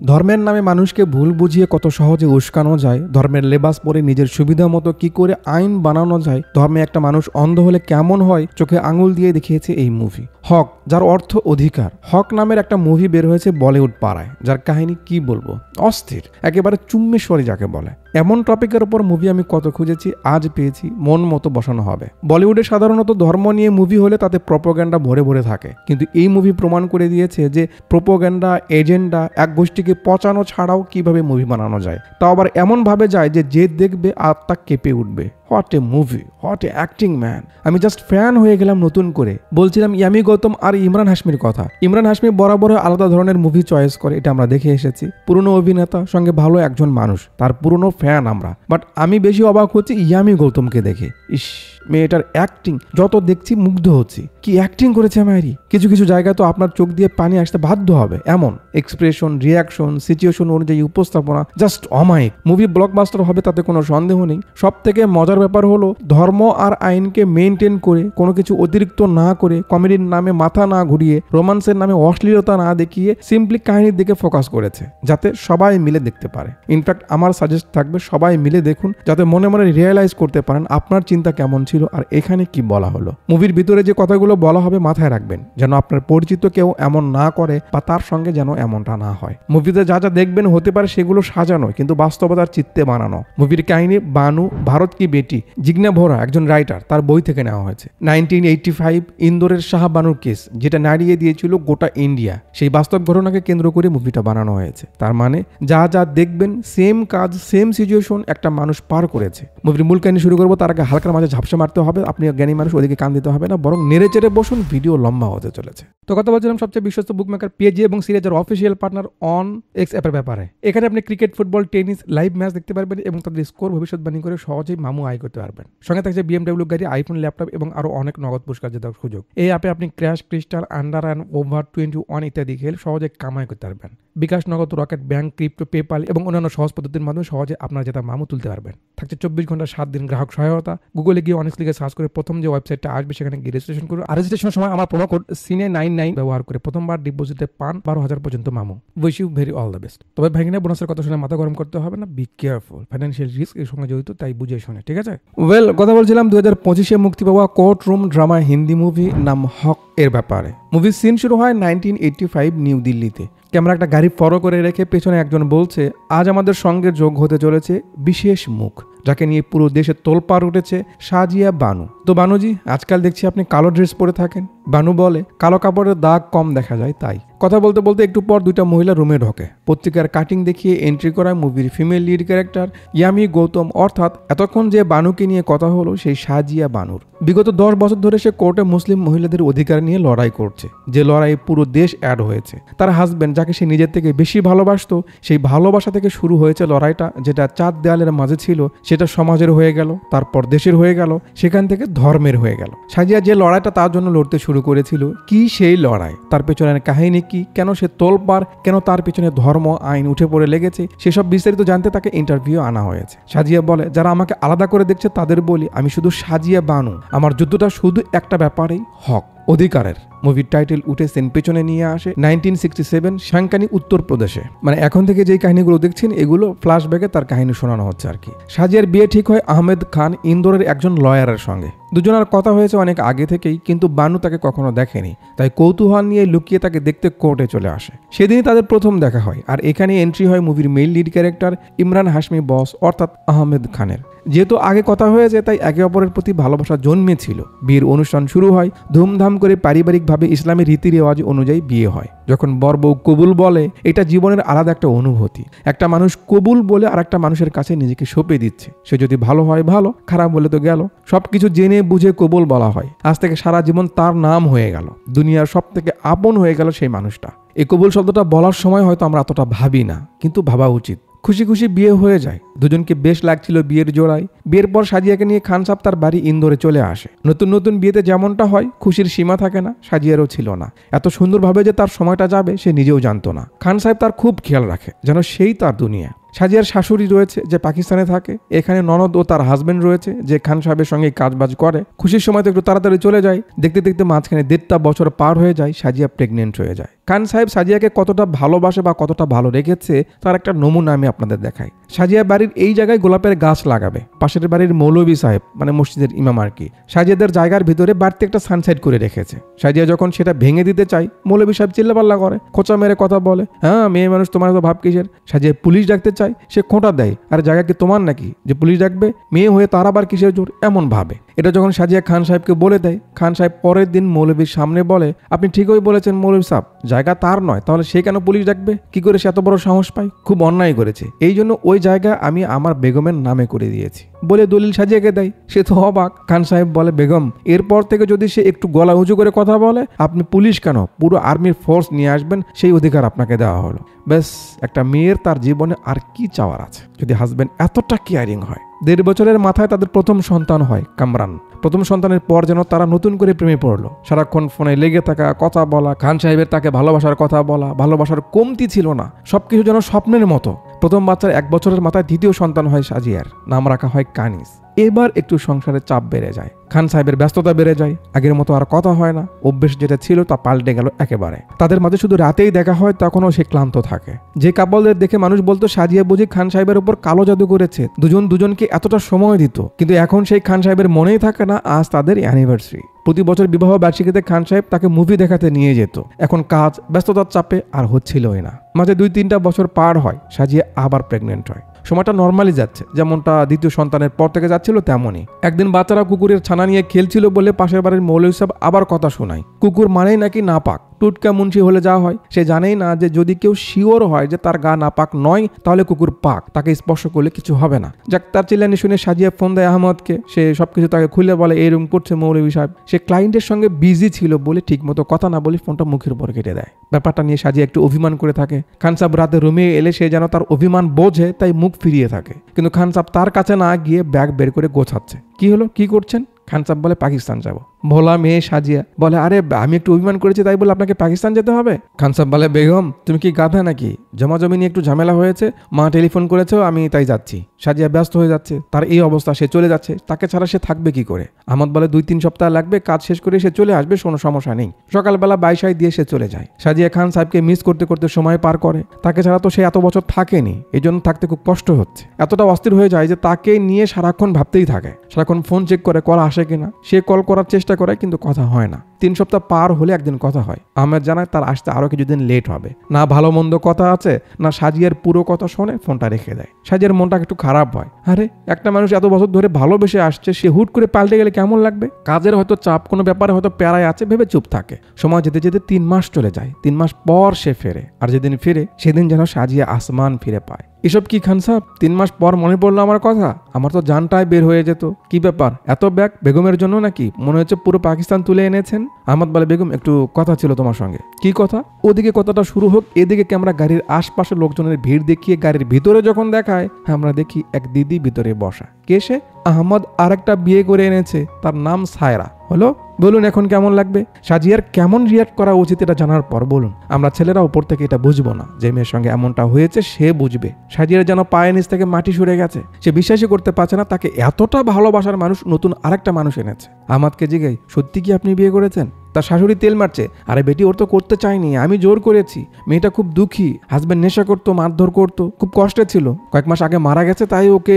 ধর্মের নামে মানুষকে ভুল বুঝিয়ে কত সহজে উস্কানো যায়, ধর্মের লেবাস পরে নিজের সুবিধা মতো কি করে আইন বানানো যায়, ধর্মে একটা মানুষ অন্ধ হলে কেমন হয় চোখে আঙুল দিয়ে দেখিয়েছে এই মুভি হক, যার অর্থ অধিকার। হক নামের একটা মুভি বের হয়েছে বলিউড পাড়ায়, যার কাহিনী কি বলবো, অস্থির, একেবারে চুম্মেশ্বরী যাকে বলে। এমন টপিকের উপর মুভি আমি কত খুঁজেছি, আজ পেয়েছি, মন মতো বসানো হবে। বলিউডে সাধারণত ধর্ম নিয়ে মুভি হলে তাতে প্রোপাগান্ডা ভরে ভরে থাকে, কিন্তু এই মুভি প্রমাণ করে দিয়েছে যে প্রোপাগান্ডা, এজেন্ডা, এক গোষ্ঠীকে পচানো ছাড়াও কিভাবে মুভি বানানো যায়, তাও আবার এমন ভাবে যায় যে দেখবে আত্মা কেঁপে উঠবে। What a movie, what a acting man. আমি জাস্ট ফ্যান হয়ে গেলাম নতুন করে। বলছিলাম ইয়ামি গৌতম আর ইমরান হাশমির কথা। ইমরান হাশমি বরাবর আলাদা ধরনের মুভি চয়েস করে, এটা আমরা দেখে এসেছি। পুরনো অভিনেতা, সঙ্গে ভালো একজন মানুষ, তার পুরনো ফ্যান আমরা। বাট আমি বেশি অবাক হচ্ছি ইয়ামি গৌতমকে দেখে। ইস, মেয়েটার অ্যাক্টিং যত দেখছি মুগ্ধ হচ্ছি। কি অ্যাক্টিং করেছে আমারই। কিছু কিছু জায়গায় তো আপনার চোখ দিয়ে পানি আসতে বাধ্য হবে, এমন এক্সপ্রেশন, রিয়াকশন, সিচুয়েশন অনুযায়ী উপস্থাপনা, জাস্ট অমায়িক। মুভি ব্লকবাস্টার হবে তাতে কোনো সন্দেহ নেই। সব থেকে মজার ব্যাপার হলো ধর্ম আর আইনকে মেনটেন করে, কোনো কিছু অতিরিক্ত না করে, কমেডির নামে মাথা না ঘুরিয়ে, রোমান্সের নামে অশ্লীলতা না দেখিয়ে সিম্পলি কাহিনীর দিকে ফোকাস করেছে, যাতে সবাই মিলে দেখতে পারে। ইনফ্যাক্ট আমার সাজেস্ট থাকবে সবাই মিলে দেখুন, যাতে মনে মনে রিয়েলাইজ করতে পারেন আপনার চিন্তা কেমন ছিল আর এখানে কি বলা হলো। মুভির ভিতরে যে কথাগুলো বলা হবে মাথায় রাখবেন, যেন আপনার পরিচিত কেউ এমন না করে বা তার সঙ্গে যেন এমনটা না হয়। মুভিতে যা যা দেখবেন হতে পারে সেগুলো সাজানো, কিন্তু বাস্তবতার চিত্তে বানানো। মুভির কাহিনী বানু, ভারত কি বেটি, জিগ্না ভোরা একজন রাইটার, তার বই থেকে নেওয়া হয়েছে। 1985 ইন্দোরের শাহবানুর কেস, যেটা নাড়িয়ে দিয়েছিল গোটা ইন্ডিয়া, সেই বাস্তব ঘটনাকে কেন্দ্র করে মুভিটা বানানো হয়েছে। তার মানে যা যা দেখবেন সেম কাজ, সেম সিচুয়েশন একটা মানুষ পার করেছে। মুভির মূল কাহিনী শুরু করবো, তার আগে হালকার মাঝে ঝাপসা মারতে হবে। আপনি জ্ঞানী মানুষ, ওদিকে কান দিতে হবে না, বরং নেড়ে চেড়ে বসুন, ভিডিও লম্বা হতে চলেছে। তো কথা বলছিলাম সবচেয়ে বিশ্বস্ত বুকমেকার পিএজি এবং সিরিজের অফিসিয়াল পার্টনার অন এক্স অ্যাপের ব্যাপারে। এখানে আপনি cricket, football, tennis live match দেখতে পারবেন এবং তাদের স্কোর ভবিষ্যৎবাণী করে সহজেই মামু আয় করতে পারবেন। সঙ্গে থাকছে বিএমডব্লিউ গাড়ি, আইফোন, ল্যাপটপ এবং আরো অনেক নগদ পুরস্কার জেতার সুযোগ। এই অ্যাপে আপনি crash, crystal, under and over 21 ইত্যাদি খেল সহজে কামাই করতে পারবেন। বিকাশ, নগদ, রকেট, ব্যাংক, ক্রিপ্টো, পেপাল এবং অন্যান্য সহজ পদ্ধতির মাধ্যমে সহজে আপনার জেতা মামু তুলতে পারবেন। থাকছে 24 ঘন্টা 7 দিন গ্রাহক সহায়তা। গুগলে গিয়ে অনেক লিখে সার্চ করে প্রথম যে ওয়েবসাইটটা আসবে সেখানে গিয়ে রেজিস্ট্রেশন করুন। আর রেজিস্ট্রেশনের সময় আমার প্রোমো কোড সিনে99 ব্যবহার করে প্রথমবার ডিপোজিটে পান 12,000 পর্যন্ত মামু। Wish you very all the best. তবে ভাইগিনা বোনাসের কথা শুনে মাথা গরম করতে হবে না, বি কেয়ারফুল। ফাইন্যান্সিয়াল রিস্ক এর সঙ্গে জড়িত, তাই বুঝে শুনে, ঠিক আছে? ওয়েল, কথা বলছিলাম 2025-এ মুক্তি পাওয়া court room drama Hindi movie নাম হক এর ব্যাপারে। মুভির সিন শুরু হয় 1985 নিউ দিল্লিতে। ক্যামেরা একটা গাড়ি ফলো করে রেখে পেছনে একজন বলছে, আজ আমাদের সঙ্গে যোগ হতে চলেছে বিশেষ মুখ, যাকে নিয়ে পুরো দেশে তোলপাড় উঠেছে, সাজিয়া বানু। তো বানুজি, আজকাল দেখছি আপনি কালো ড্রেস পরে থাকেন। বানু বলে, কালো কাপড়ের দাগ কম দেখা যায় তাই। কথা বলতে বলতে একটু পর দুইটা মহিলা রুমে ঢোকে। পত্রিকার কাটিং দেখিয়ে এন্ট্রি করায় মুভির female lead character Yami Gautam, অর্থাৎ এতক্ষণ যে বানুকে নিয়ে কথা হলো সেই সাজিয়া বানুর। বিগত 10 বছর ধরে সে কোর্টে মুসলিম মহিলাদের অধিকার নিয়ে লড়াই করছে, যে লড়াই পুরো দেশ অ্যাড হয়েছে। তার হাজবেন্ড, যাকে সে নিজের থেকে বেশি ভালোবাসতো, সেই ভালোবাসা থেকে শুরু হয়েছে লড়াইটা, যেটা 4 দেয়ালের মাঝে ছিল সেটা সমাজের হয়ে গেল, তারপর দেশের হয়ে গেল, সেখান থেকে ধর্মের হয়ে গেল। সাজিয়া যে লড়াইটা তার জন্য লড়তে শুরু করেছিল, কি সেই লড়াই, তার পেছনের কাহিনী কি, কেন সে তোলপাড়, কেন তার পেছনে ধর্ম, আইন উঠে পড়ে লেগেছে, সেসব বিস্তারিত জানতে তাকে ইন্টারভিউ আনা হয়েছে। সাজিয়া বলে, যারা আমাকে আলাদা করে দেখছে তাদের বলি, আমি শুধু সাজিয়া বানু, আমার যুদ্ধটা শুধু একটা ব্যাপারেই, হক, অধিকারের। মুভির টাইটেল উঠে সেন পেছনে নিয়ে আসে 1967 শাঙ্কানি, উত্তরপ্রদেশে। মানে এখন থেকে যেই কাহিনীগুলো দেখছেন এগুলো ফ্ল্যাশব্যাকে তার কাহিনী শোনানো হচ্ছে আর কি। সাজিয়ার বিয়ে ঠিক হয় আহমেদ খান, ইন্দোরের একজন লয়ারের সঙ্গে। দুজনের কথা হয়েছে অনেক আগে থেকেই, কিন্তু বানু তাকে কখনো দেখেনি, তাই কৌতূহল নিয়ে লুকিয়ে তাকে দেখতে কোর্টে চলে আসে। সেদিনই তাদের প্রথম দেখা হয়। আর এখানে এন্ট্রি হয় মুভির male lead character Emraan Hashmi boss, অর্থাৎ আহমেদ খানের। যেহেতু আগে কথা হয়েছে তাই একে অপরের প্রতি ভালোবাসা জন্মেছিল। বিয়ের অনুষ্ঠান শুরু হয় ধুমধাম করে, পারিবারিকভাবে ইসলামী রীতি রেওয়াজ অনুযায়ী বিয়ে হয়। যখন বর বউ কবুল বলে, এটা জীবনের আলাদা একটা অনুভূতি। একটা মানুষ কবুল বলে আর একটা মানুষের কাছে নিজেকে সঁপে দিচ্ছে। সে যদি ভালো হয় ভালো, খারাপ বলে তো গেল। সবকিছু জেনে বুঝে কবুল বলা হয়। আজ থেকে সারা জীবন তার নাম হয়ে গেল, দুনিয়ার সব থেকে আপন হয়ে গেল সেই মানুষটা। এই কবুল শব্দটা বলার সময় হয়তো আমরা এতটা ভাবি না, কিন্তু ভাবা উচিত। খুশি খুশি বিয়ে হয়ে যায়। দুজনকে বেশ লাগছিল বিয়ের জোড়ায়। বিয়ের পর সাজিয়াকে নিয়ে খান সাহেব তার বাড়ি ইন্দোরে চলে আসে। নতুন নতুন বিয়েতে যেমনটা হয়, খুশির সীমা থাকে না, সাজিয়ারও ছিল না। এত সুন্দরভাবে যে তার সময়টা যাবে সে নিজেও জানতো না। খান সাহেব তার খুব খেয়াল রাখে, যেন সেই তার দুনিয়া। সাজিয়ার শাশুড়ি রয়েছে যে পাকিস্তানে থাকে, এখানে ননদ ও তার হাজবেন্ড রয়েছে যে খান সাহেবের সঙ্গে কাজবাজ করে। খুশির সময় তো একটু তাড়াতাড়ি চলে যায়, দেখতে দেখতে মাঝখানে 1.5 বছর পার হয়ে যায়, সাজিয়া প্রেগনেন্ট হয়ে যায়। খান সাহেব সাজিয়াকে কতটা ভালোবাসে বা কতটা ভালো রেখেছে তার একটা নমুনা আমি আপনাদের দেখাই। সাজিয়া বাড়ির এই জায়গায় গোলাপের গাছ লাগাবে, পাশের বাড়ির মৌলভী সাহেব মানে মসজিদের ইমাম আর কি, সাজিয়াদের জায়গার ভিতরে বাড়তি একটা সানসাইড করে রেখেছে। সাজিয়া যখন সেটা ভেঙে দিতে চাই মৌলভী সাহেব চিল্লাপাল্লা করে, খোঁচা মেরে কথা বলে, হ্যাঁ মেয়ে মানুষ তোমার তো ভাব কিসের। সাজিয়া পুলিশ ডাকতে চাই, সে খোঁটা দেয়, আর জায়গা কি তোমার নাকি যে পুলিশ ডাকবে, মেয়ে হয়ে তার আবার কিসের জোর, এমন ভাবে। এটা যখন সাজিয়া খান সাহেবকে বলে দেয়, খান সাহেব পরের দিন মৌলভীর সামনে বলে, আপনি ঠিকই বলেছেন মৌলভী সাহেব, জায়গা তার নয়, তাহলে সে কেন পুলিশ ডাকবে, কি করে সে এত বড় সাহস পায়, খুব অন্যায় করেছে, এই জন্য ওই জায়গা আমি আমার বেগমের নামে করে দিয়েছি বলে দলিল সাজিয়াকে দেয়। সে তো অবাক। খান সাহেব বলে, বেগম এরপর থেকে যদি সে একটু গলা উঁচু করে কথা বলে, আপনি পুলিশ কেন পুরো আর্মির ফোর্স নিয়ে আসবেন, সেই অধিকার আপনাকে দেওয়া হলো। ব্যাস, একটা মেয়ের তার জীবনে আর কি চাওয়ার আছে যদি হাজবেন্ড এতটা কেয়ারিং হয়। 1.5 বছরের মাথায় তাদের প্রথম সন্তান হয় কামরান। প্রথম সন্তানের পর যেন তারা নতুন করে প্রেমে পড়লো, সারাক্ষণ ফোনে লেগে থাকা, কথা বলা, খান সাহেবের তাকে ভালোবাসার কথা বলা, ভালোবাসার কমতি ছিল না, সবকিছু যেন স্বপ্নের মতো। প্রথম বাচ্চার 1 বছরের মাথায় দ্বিতীয় সন্তান হয় সাজিয়ার, নাম রাখা হয় কানিস। এবার একটু সংসারের চাপ বেড়ে যায়, খান সাহেবের ব্যস্ততা বেড়ে যায়, আগের মতো আর কথা হয় না, অভ্যেস যেটা ছিল তা পাল্টে গেল একেবারে। তাদের মাঝে শুধু রাতেই দেখা হয়, তখনও সে ক্লান্ত থাকে। যে কাপলদের দেখে মানুষ বলতো সাজিয়া বুঝি খান সাহেবের উপর কালো জাদু করেছে, দুজন দুজনকে এতটা সময় দিত, কিন্তু এখন সেই খান সাহেবের মনেই থাকে না আজ তাদের অ্যানিভার্সারি। প্রতি বছর বিবাহ বার্ষিকীতে খান সাহেব তাকে মুভি দেখাতে নিয়ে যেত, এখন কাজ ব্যস্ততার চাপে আর হচ্ছিলই না। মাঝে 2-3টা বছর পার হয়, সাজিয়া আবার প্রেগনেন্ট হয়। সময়টা নর্মালি যাচ্ছে, যেমনটা দ্বিতীয় সন্তানের পর থেকে যাচ্ছিল তেমনই। একদিন বাচ্চারা কুকুরের ছানা নিয়ে খেলছিল বলে পাশের বাড়ির মৌলভী সাহেব আবার কথা শোনায়, কুকুর মানেই নাকি নাপাক, টুটকা মুন্সি হলে যা হয়। সে জানেই না যে যদি কেউ শিওর হয় যে তার গা নাপাক নয়, তাহলে কুকুর পাক, তাকে স্পর্শ করলে কিছু হবে না। যাক, তার চিল্লানি শুনে সাজিয়া ফোন দেয় আহমদকে। সে সবকিছু তাকে খুলে বলে, এরকম করছে মৌলভী সাহেব। সে ক্লায়েন্টের সঙ্গে বিজি ছিল বলে ঠিকমতো কথা না বলে ফোনটা মুখের উপর কেটে দেয়। ব্যাপারটা নিয়ে সাজিয়া একটু অভিমান করে থাকে। খান সাহেব রাতে রুমে এলে সে যেন তার অভিমান বোঝে, তাই মুখ ফিরিয়ে থাকে, কিন্তু খান সাহেব তার কাছে না গিয়ে ব্যাগ বের করে গোছাচ্ছে। কি হলো, কি করছেন? খান সাহেব বলে, পাকিস্তান যাব। ভোলা মেয়ে সাজিয়া বলে, আরে আমি একটু অভিমান করেছি তাই বলে আপনাকে পাকিস্তান যেতে হবে? খান সাহেব বলে, বেগম তুমি কি গাধা নাকি, জমাজমি নিয়ে একটু ঝামেলা হয়েছে, মা টেলিফোন করেছে, আমি তাই যাচ্ছি। সাজিয়া ব্যস্ত হয়ে যাচ্ছে, তার এই অবস্থা, সে চলে যাচ্ছে, তাকে ছাড়া সে থাকবে কি করে? আহমদ বলে, 2-3 সপ্তাহ লাগবে, কাজ শেষ করে সে চলে আসবে, কোনো সমস্যা নেই। সকালবেলা বাইশাই দিয়ে সে চলে যায়। সাজিয়া খান সাহেবকে মিস করতে করতে সময় পার করে, তাকে ছাড়া তো সে এত বছর থাকেনি, এই জন্য থাকতে খুব কষ্ট হচ্ছে। এতটা অস্থির হয়ে যায় যে তাকে নিয়ে সারাক্ষণ ভাবতেই থাকে, সারাক্ষণ ফোন চেক করে কল আসে কিনা। সে কল করার চেষ্টা করে কিন্তু কথা হয় না। 3 সপ্তাহ পার হলে একদিন কথা হয়। আহমেদ জানায় তার আসতে আরো কিছুদিন লেট হবে। না ভালো মন্দ কথা আছে, না সাজিয়ার পুরো কথা শোনে, ফোনটা রেখে দেয়। সাজিয়ার মনটা একটু খারাপ হয়। আরে একটা মানুষ এত বছর ধরে ভালোবেসে আসছে, সে হুট করে পাল্টে গেলে কেমন লাগবে? কাজের হয়তো চাপ, কোনো ব্যাপারে হয়তো প্যারায় আছে ভেবে চুপ থাকে। সময় যেতে যেতে 3 মাস চলে যায়। 3 মাস পর সে ফেরে, আর যেদিন ফিরে সেদিন যেন সাজিয়া আসমান ফিরে পায়। এসব কি খান সাহেব, 3 মাস পর মনে পড়লো আমার কথা? আমার তো জানটাই বের হয়ে যেত। কি ব্যাপার, এত ব্যাগ বেগমের জন্য নাকি? মনে হচ্ছে পুরো পাকিস্তান তুলে এনেছেন। আহমদ বলে, বেগম একটু কথা ছিল তোমার সঙ্গে। কি কথা? ওদিকে কথাটা শুরু হোক, এদিকে ক্যামেরা গাড়ির আশপাশে লোকজনের ভিড় দেখিয়ে গাড়ির ভিতরে যখন দেখায়, আমরা দেখি এক দিদি ভিতরে বসা। কে সে? আহমদ আরেকটা বিয়ে করে এনেছে, তার নাম সায়রা। হলো, বলুন এখন কেমন লাগবে? সাজিয়ার কেমন রিয়াক্ট করা উচিত এটা জানার পর বলুন। আমরা ছেলেরা উপর থেকে এটা বুঝবো না, যে মেয়ের সঙ্গে এমনটা হয়েছে সে বুঝবে। সাজিয়ার যেন পায়ের নিচ থেকে মাটি সরে গেছে। সে বিশ্বাসই করতে পারছে না তাকে এতটা ভালোবাসার মানুষ নতুন আরেকটা মানুষ এনেছে। আহমদকে জিজ্ঞাসা, সত্যি কি আপনি বিয়ে করেছেন? তার শাশুড়ি তেল মারছে, আরে বেটি ওর তো করতে চাইনি, আমি জোর করেছি। মেয়েটা খুব দুঃখী, হাজবেন্ড নেশা করতো, মারধর করতো, খুব কষ্টে ছিল, কয়েক মাস আগে মারা গেছে, তাই ওকে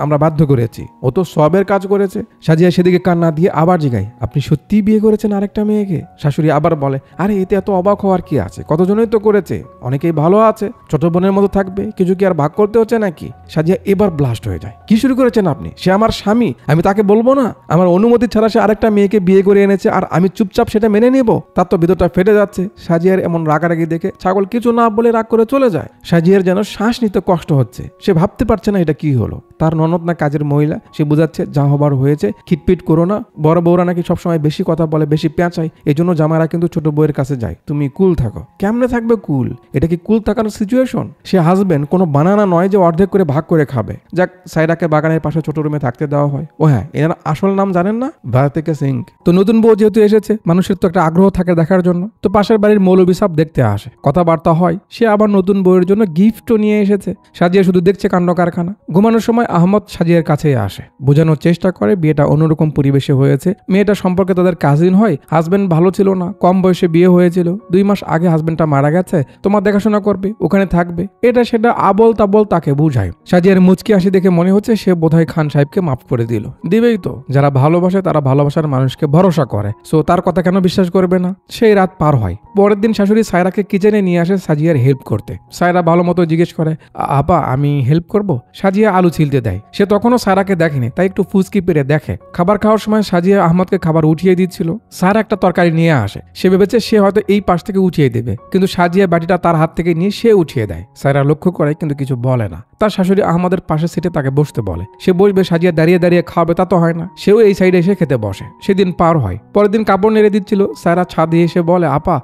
আমরা বাধ্য করেছি। ও তো সবের কাজ করেছে। সাজিয়া সেদিকে কান না দিয়ে আবার জিগাই, আপনি সত্যি বিয়ে করেছেন আরেকটা মেয়েকে? শাশুড়ি আবার বলে, আরে এতে এত অবাক হওয়ার কি আছে, কতজনই তো করেছে, অনেকেই ভালো আছে, ছোট বোনের মতো থাকবে, কিছু কি আর ভাগ করতে হচ্ছে নাকি? সাজিয়া এবার ব্লাস্ট হয়ে যায়, কি শুরু করেছেন আপনি? সে আমার স্বামী, আমি তাকে বলবো না? আমার অনুমতি ছাড়া সে আরেকটা মেয়েকে বিয়ে করে এনেছে, আর আমি চুপচাপ সেটা মেনে নেব? তার তো ভিতরটা ফেটে যাচ্ছে। সাজিয়ার এমন রাগারাগি দেখে ছাগল কিছু না বলে রাগ করে চলে যায়। সাজিয়ার যেন শ্বাস নিতে কষ্ট হচ্ছে, সে ভাবতে পারছে না এটা কি হলো। তার ননদ না কাজের মহিলা, সে বুঝাচ্ছে যা হবার হয়েছে, খিটপিট করো না। বড় বউরা নাকি সবসময় বেশি কথা বলে, বেশি পেঁচায়, এই জন্য জামাইরা কিন্তু ছোট বউয়ের কাছে যায়। তুমি কুল থাকো। কেমনে থাকবে কুল? এটা কি কুল থাকার সিচুয়েশন? সে হাজবেন্ড কোনো বানানা নয় যে অর্ধেক করে ভাগ করে খাবে। যাক, সাইরাকে বাগানের পাশে ছোট রুমে থাকতে দেওয়া হয়। ও হ্যাঁ, এনার আসল নাম জানেন না? ভারতিকা সিং। তো নতুন বউ যেহেতু এসেছে, মানুষের তো একটা আগ্রহ থাকে দেখার জন্য, তো পাশের বাড়ির মৌলভী সাহেব দেখতে আসে, কথাবার্তা হয়। সে আবার নতুন বউয়ের জন্য গিফটও নিয়ে এসেছে। সাজিয়া শুধু দেখছে কাণ্ড কারখানা। ঘুমানোর সময় আহমদ সাজিয়ার কাছেই আসে, বোঝানোর চেষ্টা করে বিয়েটা অন্যরকম পরিবেশে হয়েছে, মেয়েটা সম্পর্কে তাদের কাজিন হয়, হাজবেন্ড ভালো ছিল না, কম বয়সে বিয়ে হয়েছিল, 2 মাস আগে হাজবেন্ডটা মারা গেছে, তোমার দেখাশোনা করবে, ওখানে থাকবে, এটা সেটা আবল তাবল তাকে বুঝায়। সাজিয়ার মুচকি হাসি দেখে মনে হচ্ছে সে বোধহয় খান সাহেবকে মাফ করে দিল। দিবেই তো, যারা ভালোবাসে তারা ভালোবাসার মানুষকে ভরসা করে, সো তার কথা কেন বিশ্বাস করবে না। সেই রাত পার হয়। পরের দিন শাশুড়ি সায়রাকে কিচেনে নিয়ে আসে সাজিয়ার হেল্প করতে। সায়রা ভালো মতো জিজ্ঞেস করে, আপা আমি হেল্প করব? সাজিয়া আলু ছিলতে দেয়। সে তখনও সায়রাকে দেখেনি, তাই একটু ফুসকি পেরে দেখে। খাবার খাওয়ার সময় সাজিয়া আহমদকে খাবার উঠিয়ে দিচ্ছিল। সায়রা একটা তরকারি নিয়ে আসে। সে ভেবেছে সে হয়তো এই পাশ থেকে উঠিয়ে দেবে, কিন্তু সাজিয়া বাটিটা তার হাত থেকে নিয়ে সে উঠিয়ে দেয়। সায়রা লক্ষ্য করে কিন্তু কিছু বলে না। তার শাশুড়ি আহমদের পাশে সিটে তাকে বসতে বলে। সে বসবে, সাজিয়া দাঁড়িয়ে দাঁড়িয়ে খাওয়াবে তা তো হয় না। সেও এই সাইডে এসে খেতে বসে। সেদিন পার হয়। পরের দিন কাপড় নেড়ে দিচ্ছিল। সায়রা ছাদে এসে বলে, আপা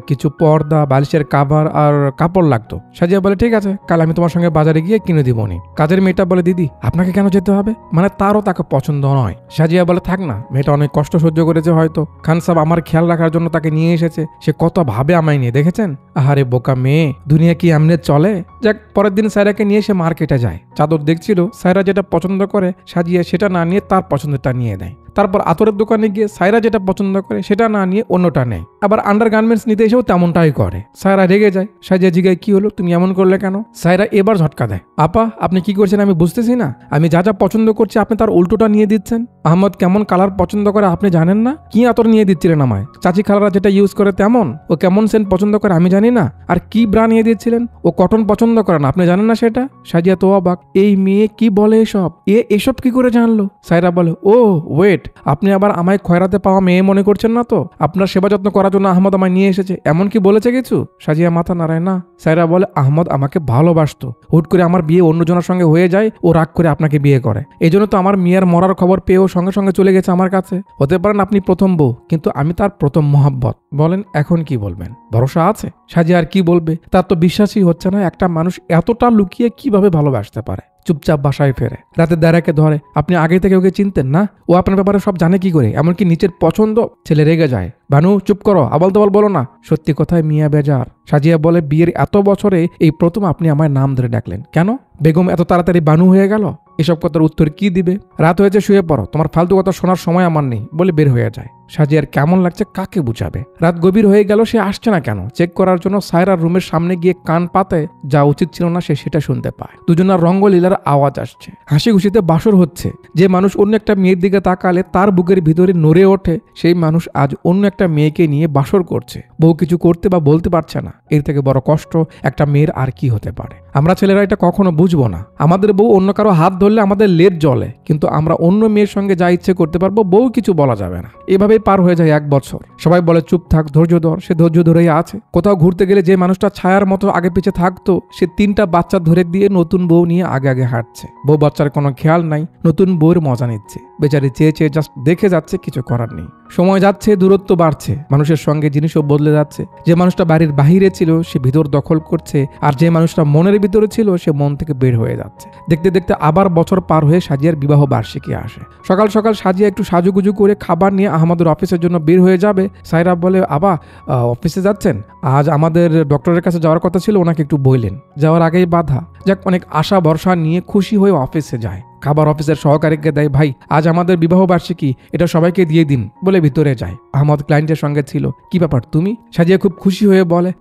কিছু পর্দা, বালিশের কাভার আর কাপড় লাগতো। সাজিয়া বলে, ঠিক আছে, কাল আমি তোমার সঙ্গে বাজারে গিয়ে কিনে দিবনি। কাজের মেয়েটা বলে, দিদি আপনাকে কেন যেতে হবে? মানে তারও তাকে পছন্দ নয়। সাজিয়া বলে, থাক না, মেয়েটা অনেক কষ্ট সহ্য করেছে হয়তো। খান সাহেব আমার খেয়াল রাখার জন্য তাকে নিয়ে এসেছে। সে কত ভাবে আমায় নিয়ে, দেখেছেন? আহারে বোকা মেয়ে, দুনিয়া কি এমনি চলে? যাক, পরের দিন সায়রাকে নিয়ে সে মার্কেটে যায়। চাদর দেখছিল। সায়রা যেটা পছন্দ করে সাজিয়া সেটা না নিয়ে তার পছন্দটা নিয়ে দেয়। তারপর আতরের দোকানে গিয়ে সায়রা যেটা পছন্দ করে সেটা না নিয়ে অন্যটা নেয়। আবার আন্ডার গার্মেন্টস নিতে এসেও তেমনটাই করে। সায়রা রেগে যায়। সাজিয়া জিগায়, কি হলো, তুমি এমন করলে কেন? সায়রা এবার ঝটকা দেয়, আপা আপনি কি করছেন আমি বুঝতেছি না। আমি যা যা পছন্দ করছি আপনি তার উল্টোটা নিয়ে দিচ্ছেন। আহমদ কেমন কালার পছন্দ করে আপনি জানেন না? কি আতর নিয়ে দিচ্ছিলেন আমায়? চাচি খালারা যেটা ইউজ করে তেমন। ও কেমন সেন্ট পছন্দ করে আমি জানি না? আর কি ব্রা নিয়ে দিচ্ছিলেন? ও কটন পছন্দ করে না, আপনি জানেন না সেটা? সাজিয়া তো অবাক, এই মেয়ে কি বলে এসব? এসব কি করে জানলো? সায়রা বলে, ও ওয়েট, আপনি আবার আমায় খয়রাতে পাওয়া মেয়ে মনে করছেন না তো? আপনার সেবা যত্ন করার জন্য আহমদ আমায় নিয়ে এসেছে, এমন কি বলেছে কিছু? সাজিয়া মাথা নাড়ায় না। সায়রা বলে, আহমদ আমাকে ভালোবাসতো, হুট করে আমার বিয়ে অন্যজনের সঙ্গে হয়ে যায়, ও রাগ করে আপনাকে বিয়ে করে। এই জন্য তো আমার মেয়ের মরার খবর পেয়েও সঙ্গে সঙ্গে চলে গেছে আমার কাছে। হতে পারেন আপনি প্রথম বউ, কিন্তু আমি তার প্রথম মহাব্বত। বলেন এখন কি বলবেন? ভরসা আছে? সাজিয়া আর কি বলবে, তার তো বিশ্বাসই হচ্ছে না একটা মানুষ এতটা লুকিয়ে কিভাবে ভালোবাসতে পারে। চুপচাপ বাসায় ফেরে। রাতে দাঁড়াকে ধরে, আপনি আগে থেকে ওকে চিনতেন না? ও আপনার ব্যাপারে সব জানে কি করে? এমনকি নিচের পছন্দ? ছেলে রেগে যায়। ভানু চুপ করো, আবল তাবল বলো না। সত্যি কথায় মিয়া বেজার। সাজিয়া বলে, বিয়ের এত বছরে এই প্রথম আপনি আমার নাম ধরে ডাকলেন কেন? বেগম এত তাড়াতাড়ি বানু হয়ে গেল? এসব কথার উত্তর কি দিবে? রাত হয়েছে, শুয়ে পড়ো, তোমার ফালতু কথা শোনার সময় আমার নেই বলে বের হয়ে যায়। সাজিয়ার কেমন লাগছে কাকে বুঝাবে? রাত গভীর হয়ে গেল, সে আসছে না কেন? চেক করার জন্য সায়রার রুমের সামনে গিয়ে কান পাতে, যা উচিত ছিল না সে সেটা শুনতে পায়। দুজনের রঙ্গলীলার আওয়াজ আসছে, হাসি খুশিতে বাসর হচ্ছে। যে মানুষ অন্য একটা মেয়ের দিকে তাকালে তার বুকের ভিতরে নড়ে ওঠে, সেই মানুষ আজ অন্য একটা মেয়েকে নিয়ে বাসর করছে। বউ কিছু করতে বা বলতে পারছে না। এর থেকে বড় কষ্ট একটা মেয়ের আর কি হতে পারে? আমরা ছেলেরা এটা কখনো বুঝবো না। আমাদের বউ অন্য কারো হাত ধরলে আমাদের লেট জ্বলে, কিন্তু আমরা অন্য মেয়ের সঙ্গে যা ইচ্ছে করতে পারবো, বউ কিছু বলা যাবে না। এভাবেই পার হয়ে যায় 1 বছর। সবাই বলে চুপ থাক, ধৈর্য ধর। সে ধৈর্য ধরেই আছে। কোথাও ঘুরতে গেলে যে মানুষটা ছায়ার মতো আগে পিছে থাকতো, সে 3টা বাচ্চা ধরে দিয়ে নতুন বউ নিয়ে আগে আগে হাঁটছে। বউ বাচ্চার কোনো খেয়াল নাই, নতুন বউয়ের মজা নিচ্ছে। বেচারি চেয়ে চেয়ে জাস্ট দেখে যাচ্ছে, কিছু করার নেই। সময় যাচ্ছে, দূরত্ব বাড়ছে, মানুষের সঙ্গে জিনিসও বদলে যাচ্ছে। যে মানুষটা বাড়ির বাহিরে ছিল সে ভিতর দখল করছে, আর যে মানুষটা মনের ভিতরে ছিল সে মন থেকে বের হয়ে যাচ্ছে। দেখতে দেখতে আবার বছর পার হয়ে সাজিয়ার বিবাহ বার্ষিকী আসে। সকাল সকাল সাজিয়া একটু সাজুগুজু করে খাবার নিয়ে আহমদের অফিসের জন্য বের হয়ে যাবে। সায়রা বলে, আবা অফিসে যাচ্ছেন? আজ আমাদের ডক্টরের কাছে যাওয়ার কথা ছিল, ওনাকে একটু বললেন। যাওয়ার আগেই বাধা। যাক, অনেক আশা ভরসা নিয়ে খুশি হয়ে অফিসে যায়। খাবার অফিসের সহকারীকে দেয়, ভাই আজ আমাদের বিবাহ বার্ষিকী, এটা সবাইকে দিয়ে দিন বলে ভিতরে যায়। আহমদ ক্লায়েন্টের সঙ্গে ছিল। কি ব্যাপার তুমি? সাজিয়া খুব খুশি হয়ে বলে,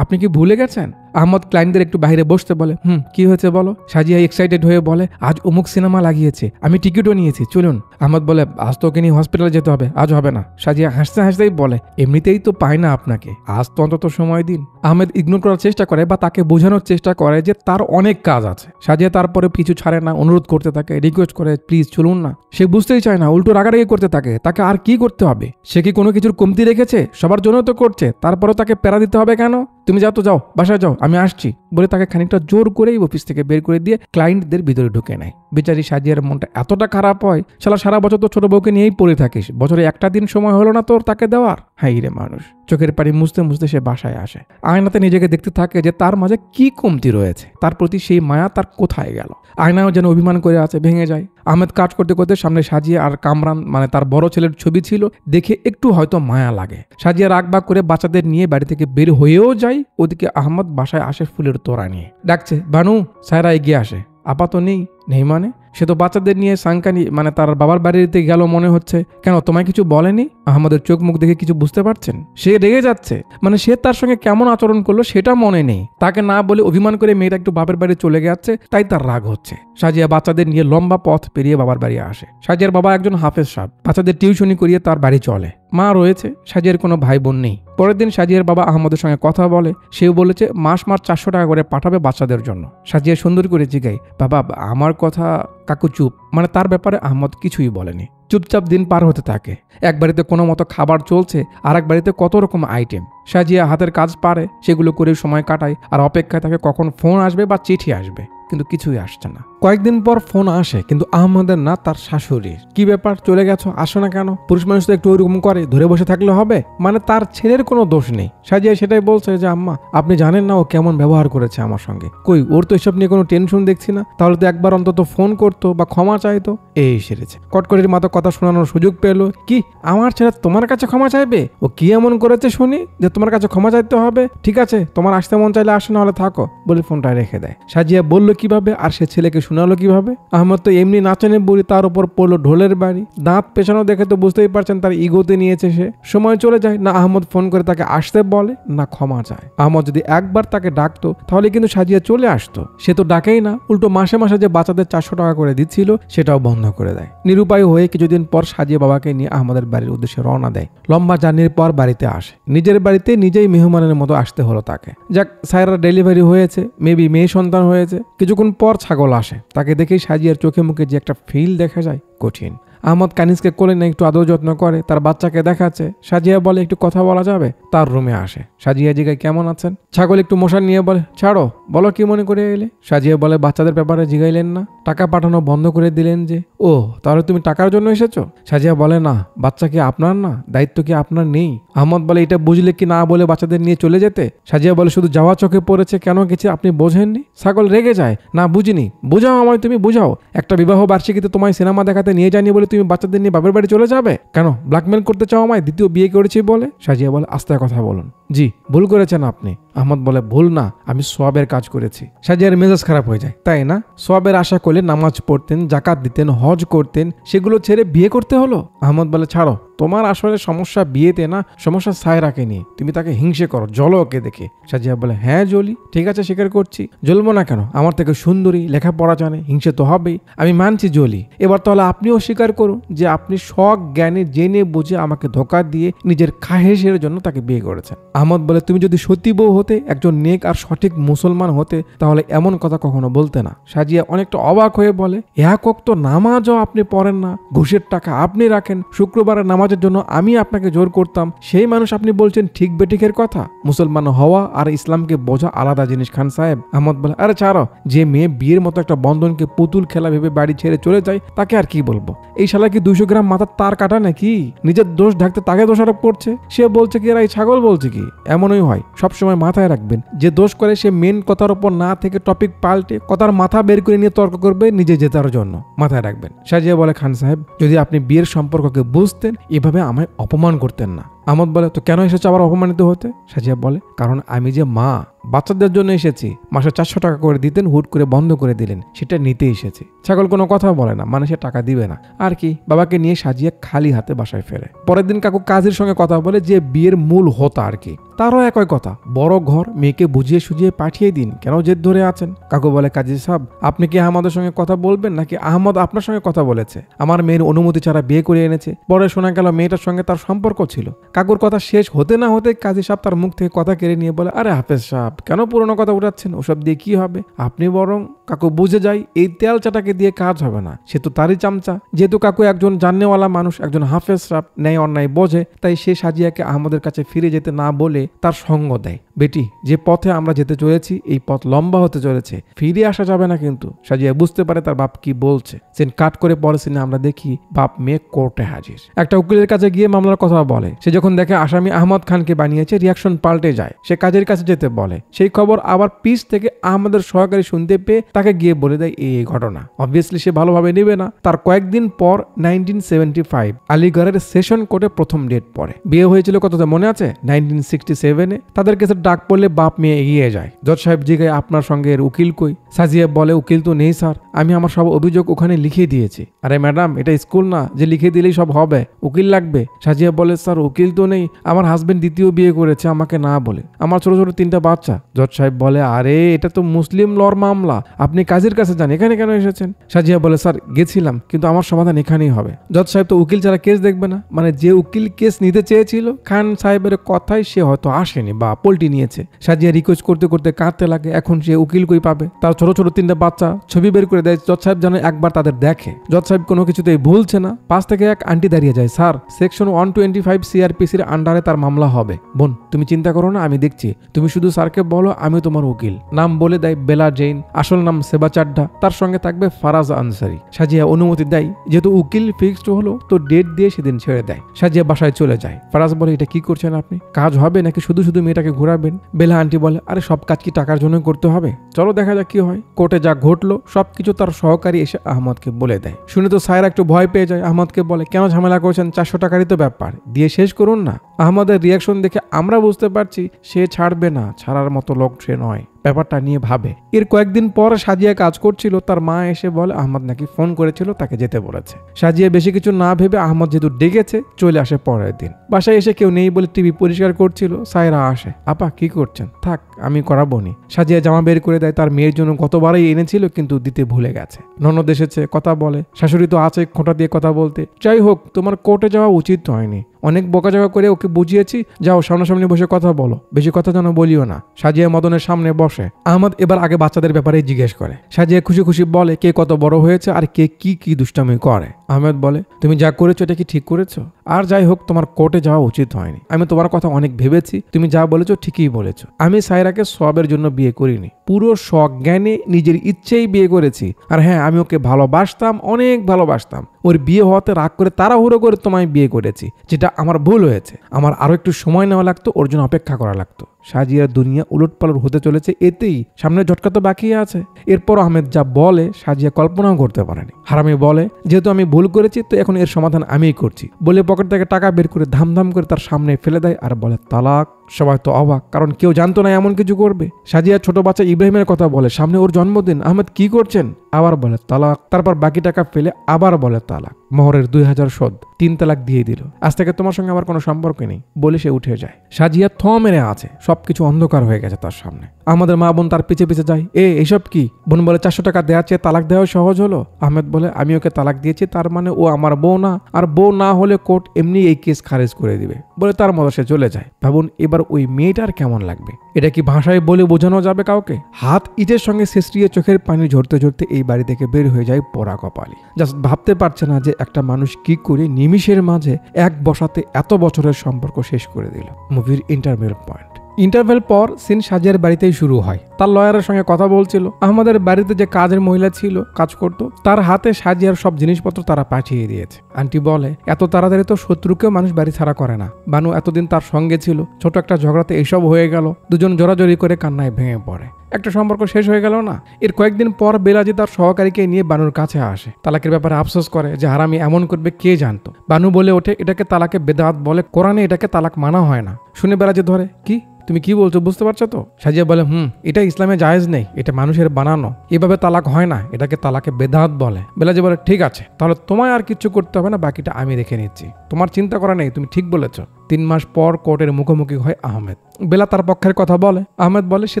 আপনি কি ভুলে গেছেন? আহমদ ক্লায়েন্টদের একটু বাইরে বসতে বলে, কি হয়েছে বলো? সাজিয়া এক্সাইটেড হয়ে বলে, আজ অমুক সিনেমা লাগিয়েছে, আমি টিকিটও নিয়েছি, চলুন। আহমদ বলে, আজ তো ওকে নিয়ে হসপিটালে যেতে হবে, আজ হবে না। সাজিয়া হাসতে হাসতেই বলে, এমনিতেই তো পাই না আপনাকে, আজ তো অন্তত সময় দিন। আহমেদ ইগনোর করার চেষ্টা করে বা তাকে বোঝানোর চেষ্টা করে যে তার অনেক কাজ আছে। সাজিয়া তারপরে পিছু ছাড়ে না, অনুরোধ করতে থাকে, রিকোয়েস্ট করে, প্লিজ চলুন না। সে বুঝতেই চায় না, উল্টো রাগারাগি করতে থাকে। তাকে আর কি করতে হবে? সে কি কোনো কিছুর কমতি রেখেছে? সবার জন্য তো করছে, তারপরেও তাকে প্যারা দিতে হবে কেন? তুমি যাও তো, যাও, বাসায় যাও, আমি আসছি বলে তাকে খানিকটা জোর করেই অফিস থেকে বের করে দিয়ে ক্লায়েন্টদের ভিতরে ঢুকে নেয়। বেচারি সাজিয়ার মনটা এতটা খারাপ হয়, সারা বছর তো ছোট বউকে নিয়েই পড়ে থাকিস, বছরে একটা দিন সময় হলো না তোর তাকে দেওয়ার? হাই রে মানুষ। চোখের পানি মুছতে মুছতে সে বাসায় আসে। আয়নাতে নিজেকে দেখতে থাকে যে তার মাঝে কি কমতি রয়েছে, তার প্রতি সেই মায়া তার কোথায় গেল। আয়নাও যেন অভিমান করে আছে, ভেঙে যায়। আহমেদ কাজ করতে করতে সামনে সাজিয়া আর কামরান মানে তার বড় ছেলের ছবি ছিল, দেখে একটু হয়তো মায়া লাগে। সাজিয়া রাগবাগ করে বাচ্চাদের নিয়ে বাড়ি থেকে বের হয়েও যায়। ওদিকে আহমদ বাসায় আসে ফুলের তোড়া নিয়ে, ডাকছে, বানু। সায়রা এগিয়ে আসে। আপা তো নেই। নেই মানে? সে তো বাচ্চাদের নিয়ে সাংকানি মানে তার বাবার বাড়িতে গেল মনে হচ্ছে। কেন, তোমায় কিছু বলেনি? আহমদের চোখ মুখ দেখে কিছু বুঝতে পারছেন? সে রেগে যাচ্ছে, মানে সে তার সঙ্গে কেমন আচরণ করলো সেটা মনে নেই। তাকে না বলে অভিমান করে মেয়েটা একটু বাপের বাড়ি চলে গেছে, তাই তার রাগ হচ্ছে। সাজিয়া বাচ্চাদের নিয়ে লম্বা পথ পেরিয়ে বাবার বাড়ি আসে। সাজিয়ার বাবা একজন হাফেজ সাহেব, বাচ্চাদের টিউশনি করিয়ে তার বাড়ি চলে। মা রয়েছে, সাজিয়ার কোনো ভাই বোন নেই। পরের দিন সাজিয়ার বাবা আহমদের সঙ্গে কথা বলে। সেও বলেছে মাস 400 টাকা করে পাঠাবে বাচ্চাদের জন্য। সাজিয়া সুন্দর করে জিগায়, বাবা আমার কথা। কাকু চুপ, মানে তার ব্যাপারে আহমদ কিছুই বলেনি। চুপচাপ দিন পার হতে থাকে। এক বাড়িতে কোনো মতো খাবার চলছে, আর এক বাড়িতে কত রকম আইটেম। সাজিয়া হাতের কাজ পারে, সেগুলো করে সময় কাটায়, আর অপেক্ষায় থাকে কখন ফোন আসবে বা চিঠি আসবে, কিন্তু কিছুই আসছে না। কয়েকদিন পর ফোন আসে, কিন্তু আহমদের না, তার শাশুড়ির। কি ব্যাপার, চলে গেছো, আসো না কেন? পুরুষ মানুষ তো একটু ওইরকম করে, ধরে বসে থাকলে হবে? মানে তার ছেলের কোনো দোষ নেই। সাজিয়া সেটাই বলছে যে আম্মা আপনি জানেন না ও কেমন ব্যবহার করেছে আমার সঙ্গে। কই, ওর তো এসব নিয়ে কোনো টেনশন দেখছি না। তাহলে তো একবার অন্তত ফোন করতো বা ক্ষমা চাইতো। এই সেরেছে। কটকটির মতো কথা শোনানোর সুযোগ পেলো। কি, আমার ছেলে তোমার কাছে ক্ষমা চাইবে? ও কি এমন করেছে শুনি যে তোমার কাছে ক্ষমা চাইতে হবে? ঠিক আছে, তোমার আসতে মন চাইলে আসো, না হলে থাকো, বলে ফোনটা রেখে দেয়। সাজিয়া বলল কিভাবে, আর সে ছেলেকে শোনালো কিভাবে? আহমদ তো এমনি নাচানে বুড়ি, তার উপর পড়লো ঢোলের বাড়ি। দাঁত পেছানো দেখে তো বুঝতেই পারছেন তার ইগোতে নিয়েছে সে। সময় চলে যায়, না আহমদ ফোন করে তাকে আসতে বলে, না ক্ষমা চায়। আহমদ যদি একবার তাকে ডাকতো তাহলে কিন্তু সাজিয়া চলে আসতো। সে তো ডাকেই না, উল্টো মাসে মাসে যে বাচ্চাদের 400 টাকা করে দিচ্ছিল সেটাও বন্ধ করে দেয়। নিরুপায় হয়ে কিছুদিন পর সাজিয়া বাবাকে নিয়ে আহমদের বাড়ির উদ্দেশ্যে রওনা দেয়। লম্বা জার্নির পর বাড়িতে আসে। নিজের বাড়িতে নিজেই মেহমানের মতো আসতে হলো তাকে। যাক, সায়রার ডেলিভারি হয়েছে, মেবি মেয়ে সন্তান হয়েছে। কিছুক্ষণ পর ছাগল আসে। তাকে দেখেই সাজিয়ার চোখে মুখে যে একটা ফিল দেখা যায়, কঠিন। আহমদ কানিজকে কোলে নিয়ে একটু আদর যত্ন করে, তার বাচ্চাকে দেখাচ্ছে। সাজিয়া বলে একটু কথা বলা যাবে? তার রুমে আসে। সাজিয়া জিগায় কেমন আছেন? ছাগল একটু মশা নিয়ে বলে ছাড়ো, বলো কি মনে করে এলে? সাজিয়া বলে বাচ্চাদের ব্যাপারে জিগাইলেন না? টাকা পাঠানো বন্ধ করে দিলেন যে। ও, তাহলে তুমি টাকার জন্য এসেছো? সাজিয়া বলে না, বাচ্চা কি আপনার না? দায়িত্ব কি আপনার নেই? আহমদ বলে এটা বুঝলে কি না বলে বাচ্চাদের নিয়ে চলে যেতে? সাজিয়া বলে শুধু যাওয়া চোখে পড়েছে, কেন গেছে আপনি বোঝেননি? ছাগল রেগে যায়, না বুঝিনি। বুঝাও আমায়, তুমি বুঝাও। একটা বিবাহ বার্ষিকীতে তোমায় সিনেমা দেখাতে নিয়ে যায়নি বলে তুমি বাচ্চাদের নিয়ে বাপের বাড়ি চলে যাবে? কেন, ব্ল্যাকমেল করতে চাও আমায় দ্বিতীয় বিয়ে করেছি বলে? সাজিয়া বলে আস্তে কথা বলুন। জি, ভুল করেছেন আপনি। আহমদ বলে ভুল না, আমি সওয়াবের কাজ করেছি। সাজিয়ার মেজাজ খারাপ হয়ে যায়। তাই না? সওয়াবের আশা করলে নামাজ পড়তেন, জাকাত দিতেন, হজ করতেন, সেগুলো ছেড়ে বিয়ে করতে হলো? আহমদ বলে ছাড়ো, তোমার আসলে সমস্যা বিয়েতে না, সমস্যা সায়রাকে নিয়ে। তুমি তাকে হিংসে করো, জ্বলো ওকে দেখে। সাজিয়া বলে হ্যাঁ জ্বলি, ঠিক আছে স্বীকার করছি। জ্বলবো না কেন? আমার থেকে সুন্দরী, লেখাপড়া জানে, হিংসে তো হবেই। আমি মানছি জ্বলি। এবার তাহলে আপনিও স্বীকার করুন যে আপনি সৎ জ্ঞানে জেনে বুঝে আমাকে ধোঁকা দিয়ে নিজের খাহেশের জন্য তাকে বিয়ে করেছেন। আহমদ বলে তুমি যদি সত্যি বউ হতে, একজন নেক আর সঠিক মুসলমান হতে, তাহলে এমন কথা কখনো বলতে না। সাজিয়া অনেকটা অবাক হয়ে বলে এক ওয়াক্ত নামাজও আপনি পড়েন না, ঘুষের টাকা আপনি রাখেন, শুক্রবারের নামাজের জন্য আমি আপনাকে জোর করতাম, সেই মানুষ আপনি বলছেন ঠিক বেঠিকের কথা? মুসলমান হওয়া আর ইসলামকে বোঝা আলাদা জিনিস খান সাহেব। আহমদ বলে আরে ছাড়ো, যে মেয়ে বিয়ের মতো একটা বন্ধনকে পুতুল খেলা ভেবে বাড়ি ছেড়ে চলে যায় তাকে আর কি বলবো? এই শালা কি 200 গ্রাম মাথার তার কাটা নাকি? নিজের দোষ ঢাকতে তাকে দোষারোপ করছে। সে বলছে কি এরা এই ছাগল বলছে কি? এমনই হয়, সবসময় মাথায় রাখবেন, যে দোষ করে সে মেন কথার উপর না থেকে টপিক পাল্টে কথার মাথা বের করে নিয়ে তর্ক করবে নিজে জেতার জন্য। মাথায় রাখবেন। সাজিয়া বলে খান সাহেব, যদি আপনি বিয়ের সম্পর্ককে বুঝতেন এভাবে আমায় অপমান করতেন না। আহমদ বলে তো কেন এসেছো আবার অপমানিত হতে? সাজিয়া বলে কারণ আমি যে মা, বাচ্চাদের জন্য এসেছি। মাসে 400 টাকা করে দিতেন, হুট করে বন্ধ করে দিলেন, সেটা নিতে এসেছি। ছাগল কোনো কথা বলে না, মানে সে টাকা দিবে না আর কি। বাবাকে নিয়ে সাজিয়া খালি হাতে বাসায় ফেরে। পরের দিন কাকু কাজীর সঙ্গে কথা বলে, যে বিয়ের মূল হোতা আর কি, তারও একই কথা, বড় ঘর, মেয়েকে বুঝিয়ে সুঝিয়ে পাঠিয়ে দিন, কেন জেদ ধরে আছেন? কাকু বলে কাজী সাহেব, আপনি কি আহমদের সঙ্গে কথা বলবেন নাকি আহমদ আপনার সঙ্গে কথা বলেছে? আমার মেয়ের অনুমতি ছাড়া বিয়ে করে এনেছে, পরে শোনা গেল মেয়েটার সঙ্গে তার সম্পর্ক ছিল। কাকুর কথা শেষ হতে না হতে কাজী সাহেব তার মুখ থেকে কথা কেড়ে নিয়ে বলে আরে হাফেজ সাহেব, কেন পুরনো কথা উঠাচ্ছেন? ওসব দিয়ে কি হবে? আপনি বরং। কাকু বুঝে যায় এই তেল চাটাকে দিয়ে কাজ হবে না, সে তো তারই চামচা। যেহেতু কাকু একজন জাননেওয়ালা মানুষ, একজন হাফেজ সাহেব, ন্যায় অন্যায় বোঝে, তাই সে সাজিয়াকে আহমদের কাছে ফিরে যেতে না বলে তার সঙ্গ দেয়। বেটি, যে পথে আমরা যেতে চলেছি এই পথ লম্বা হতে চলেছে, ফিরে আসা যাবে না কিন্তু। সাজিয়া বুঝতে পারে তার বাপ কি বলছে। সিন কাট করে পরে সিনে আমরা দেখি বাপ মেয়ে কোর্টে হাজির। একটা উকিলের কাছে গিয়ে মামলার কথা বলে। সে যখন দেখে আসামি আহমদ খানকে বানিয়েছে, রিয়াকশন পাল্টে যায়। সে কাজের কাছে যেতে বলে। সেই খবর আবার পিছ থেকে আহমদের সহকারী শুনতে পেয়ে তাকে গিয়ে বলে দেয় এই ঘটনা। অবভিয়াসলি সে ভালোভাবে নেবে না। তার কয়েকদিন পর 1975 আলিগড়ের সেশন কোর্টে প্রথম ডেট পড়ে। বিয়ে হয়েছিল কততে মনে আছে? 1967-এ। তাদের কাছে ডাক পড়লে বাপ মেয়ে এগিয়ে যায়। জজ সাহেব জিজ্ঞাসা আপনার সঙ্গে এর উকিল কই? সাজিয়া বলে উকিল তো নেই স্যার, আমি আমার সব অভিযোগ ওখানে লিখে দিয়েছি। আরে ম্যাডাম, এটা স্কুল না যে লিখে দিলেই সব হবে, উকিল লাগবে। সাজিয়া বলে স্যার উকিল তো নেই, আমার হাজবেন্ড দ্বিতীয় বিয়ে করেছে আমাকে না বলে, আমার ছোট ছোট 3টা বাচ্চা। জজ সাহেব বলে আরে এটা তো মুসলিম লর মামলা, আপনি কাজের কাছে যান, এখানে কেন এসেছেন? সাজিয়া বলে স্যার গেছিলাম, কিন্তু আমার সমাধান এখানেই হবে। জজ সাহেব তো উকিল ছাড়া কেস দেখবে না, মানে যে উকিল কেস নিতে চেয়েছিল খান সাহেবের কথায় সে হয়তো আসেনি বা পল্টি নিয়েছে। সাজিয়া রিকোয়েস্ট করতে করতে কাঁদতে লাগে, এখন সে উকিল কই পাবে? তার ছোট ছোট 3টা বাচ্চা ছবি বের করে দেয়। জজ সাহেব যেন একবার তাদের দেখে। জজ সাহেব কোনো কিছুতেই ভুলছে না। পাশ থেকে এক আন্টি দাঁড়িয়ে যায়, স্যার সেকশন 125 সিআরপিসির আন্ডারে তার মামলা হবে। বোন তুমি চিন্তা করো না, আমি দেখছি, তুমি শুধু স্যারকে বলো আমি তোমার উকিল। নাম বলে দেয় বেলা জেইন, আসল নাম সেবা চাড্ডা, তার সঙ্গে থাকবে ফারাজ আনসারি। সাজিয়া অনুমতি দেয়, যেহেতু উকিল ফিক্সড হলো তো ডেট দিয়ে সেদিন ছেড়ে দেয়। সাজিয়া বাসায় চলে যায়। ফারাজ বলে এটা কি করছেন আপনি? কাজ হবে নাকি শুধু শুধু মেয়েটাকে ঘোরাবেন? বেলা আন্টি বলে আরে সব কাজ কি টাকার জন্য করতে হবে? চলো দেখা যাক কি হয়। কোর্টে যা ঘটলো সবকিছু তার সহকারী এসে আহমদকে বলে দেয়। শুনে তো সায়রা একটু ভয় পেয়ে যায়। আহমদকে বলে কেন ঝামেলা করছেন, 400 টাকারই তো ব্যাপার, দিয়ে শেষ করুন না। আহমদের রিয়াকশন দেখে আমরা বুঝতে পারছি সে ছাড়বে না, ছাড়ার মতো লোক সে নয়। ব্যাপারটা নিয়ে ভাবে। এর কয়েকদিন পর সাজিয়া কাজ করছিল, তার মা এসে বলে আহমদ নাকি ফোন করেছিল, তাকে যেতে বলেছে। সাজিয়া বেশি কিছু না ভেবে আহমদ যেহেতু ডেকেছে চলে আসে পরের দিন। বাসায় এসে কেউ নেই বলে টিভি পরিষ্কার করছিল। সায়রা আসে, আপা কি করছেন? থাক আমি করাবো নি। সাজিয়া জামা বের করে দেয়, তার মেয়ের জন্য গতবারই এনেছিল কিন্তু দিতে ভুলে গেছে। ননদ এসেছে, কথা বলে। শাশুড়ি তো আছে খোঁটা দিয়ে কথা বলতে। যাই হোক তোমার কোর্টে যাওয়া উচিত হয়নি, অনেক বকাঝকা করে ওকে বুঝিয়েছি, যাও সামনাসামনি বসে কথা বলো, বেশি কথা যেন বলিও না। সাজিয়া মদনের সামনে বসে। আহমদ এবার আগে বাচ্চাদের ব্যাপারে জিজ্ঞেস করে। সাজিয়া খুশি খুশি বলে কে কত বড় হয়েছে আর কে কি কি দুষ্টামি করে। আহমেদ বলে তুমি যা করেছো এটা কি ঠিক করেছো? আর যাই হোক তোমার কোর্টে যাওয়া উচিত হয়নি, আমি তোমার কথা অনেক ভেবেছি, তুমি যা বলেছো ঠিকই বলেছো। আমি সায়রাকে সবের জন্য বিয়ে করিনি, পুরো সজ্ঞানে নিজের ইচ্ছেই বিয়ে করেছি। আর হ্যাঁ আমি ওকে ভালোবাসতাম, অনেক ভালোবাসতাম। ওর বিয়ে হওয়াতে রাগ করে তাড়াহুড়ো করে তোমায় বিয়ে করেছি, যেটা আমার ভুল হয়েছে। আমার আরো একটু সময় নেওয়া লাগতো, ওর জন্য অপেক্ষা করা লাগতো। সাজিয়ার দুনিয়া উলটপালট হতে চলেছে, এতেই সামনে ঝটকা তো বাকি আছে। এরপর আহমেদ যা বলে সাজিয়া কল্পনাও করতে পারেনি। হারামি বলে যেহেতু আমি ভুল করেছি তো এখন এর সমাধান আমিই করছি বলে পকেট থেকে টাকা বের করে ধামধাম করে তার সামনে ফেলে দেয় আর বলে তালাক। সবাই তো অবাক, কারণ কেউ জানতো না এমন কিছু করবে। সাজিয়া ছোট বাচ্চা ইব্রাহিমের কথা বলে, সামনে ওর জন্মদিন, আহমেদ কি করছেন? আবার বলে তালাক। তারপর বাকি টাকা ফেলে আবার বলে তালাক। মোহরের 2000 শোধ, 3 তালাক দিয়ে দিল, আজ থেকে তোমার সঙ্গে আমার কোনো সম্পর্ক নেই বলে সে উঠে যায়। সাজিয়া থ মেরে আছে, সবকিছু অন্ধকার হয়ে গেছে তার সামনে। আমাদের মা বোন তার পিছে পিছে যায়, এসব কি? বোন বলে 400 টাকা দেওয়ার চেয়ে তালাক দেওয়া সহজ হলো। আহমেদ বলে আমি ওকে তালাক দিয়েছি, তার মানে ও আমার বউ না, আর বউ না হলে কোর্ট এমনি এই কেস খারিজ করে দিবে বলে তার মতো সে চলে যায়। ভাবুন এবার ওই মেয়েটার কেমন লাগবে? এটা কি ভাষায় বলে বোঝানো যাবে কাউকে? হাত ইটের সঙ্গে শেষরিয়ে চোখের পানি ঝরতে ঝরতে এই বাড়ি থেকে বের হয়ে যায় পোড়া কপালি। জাস্ট ভাবতে পারছে না যে একটা মানুষ কি করে নিমিষের মাঝে এক বসাতে এত বছরের সম্পর্ক শেষ করে দিল। মুভির ইন্টারভেল পয়েন্ট। ইন্টারভেল পর সিন সাজিয়ার বাড়িতেই শুরু হয়। তার লয়ারের সঙ্গে কথা বলছিল। আমাদের বাড়িতে যে কাজের মহিলা ছিল, কাজ করতো, তার হাতে সাজিয়ার সব জিনিসপত্র তারা পাঠিয়ে দিয়েছে। আন্টি বলে এত তাড়াতাড়ি তো শত্রুকেও মানুষ বাড়ি ছাড়া করে না। বানু এতদিন তার সঙ্গে ছিল, ছোট একটা ঝগড়াতে এইসব হয়ে গেল। দুজন জোরাজোরি করে কান্নায় ভেঙে পড়ে। একটা সম্পর্ক শেষ হয়ে গেল না। এর কয়েকদিন পর বেলাজি তার সহকারীকে নিয়ে বানুর কাছে আসে। তালাকের ব্যাপারে আফসোস করে যে হারামি এমন করবে কে জানতো। বানু বলে ওঠে এটাকে তালাকে বেদাত বলে, কোরআনে এটাকে তালাক মানা হয় না। শুনে বেলাজি ধরে, কি তুমি কি বলছো বুঝতে পারছো তো? সাজিয়া বলে এটা ইসলামে জায়েজ নেই, এটা মানুষের বানানো, এভাবে তালাক হয় না, এটাকে তালাকে বেদাত বলে। বেলাজি বলে ঠিক আছে, তাহলে তোমায় আর কিচ্ছু করতে হবে না, বাকিটা আমি দেখে নিচ্ছি, তোমার চিন্তা করা নেই, তুমি ঠিক বলেছো। 3 মাস পর কোর্টের মুখোমুখি হয় আহমেদ। বেলা তার পক্ষের কথা বলে। আহমেদ বলে সে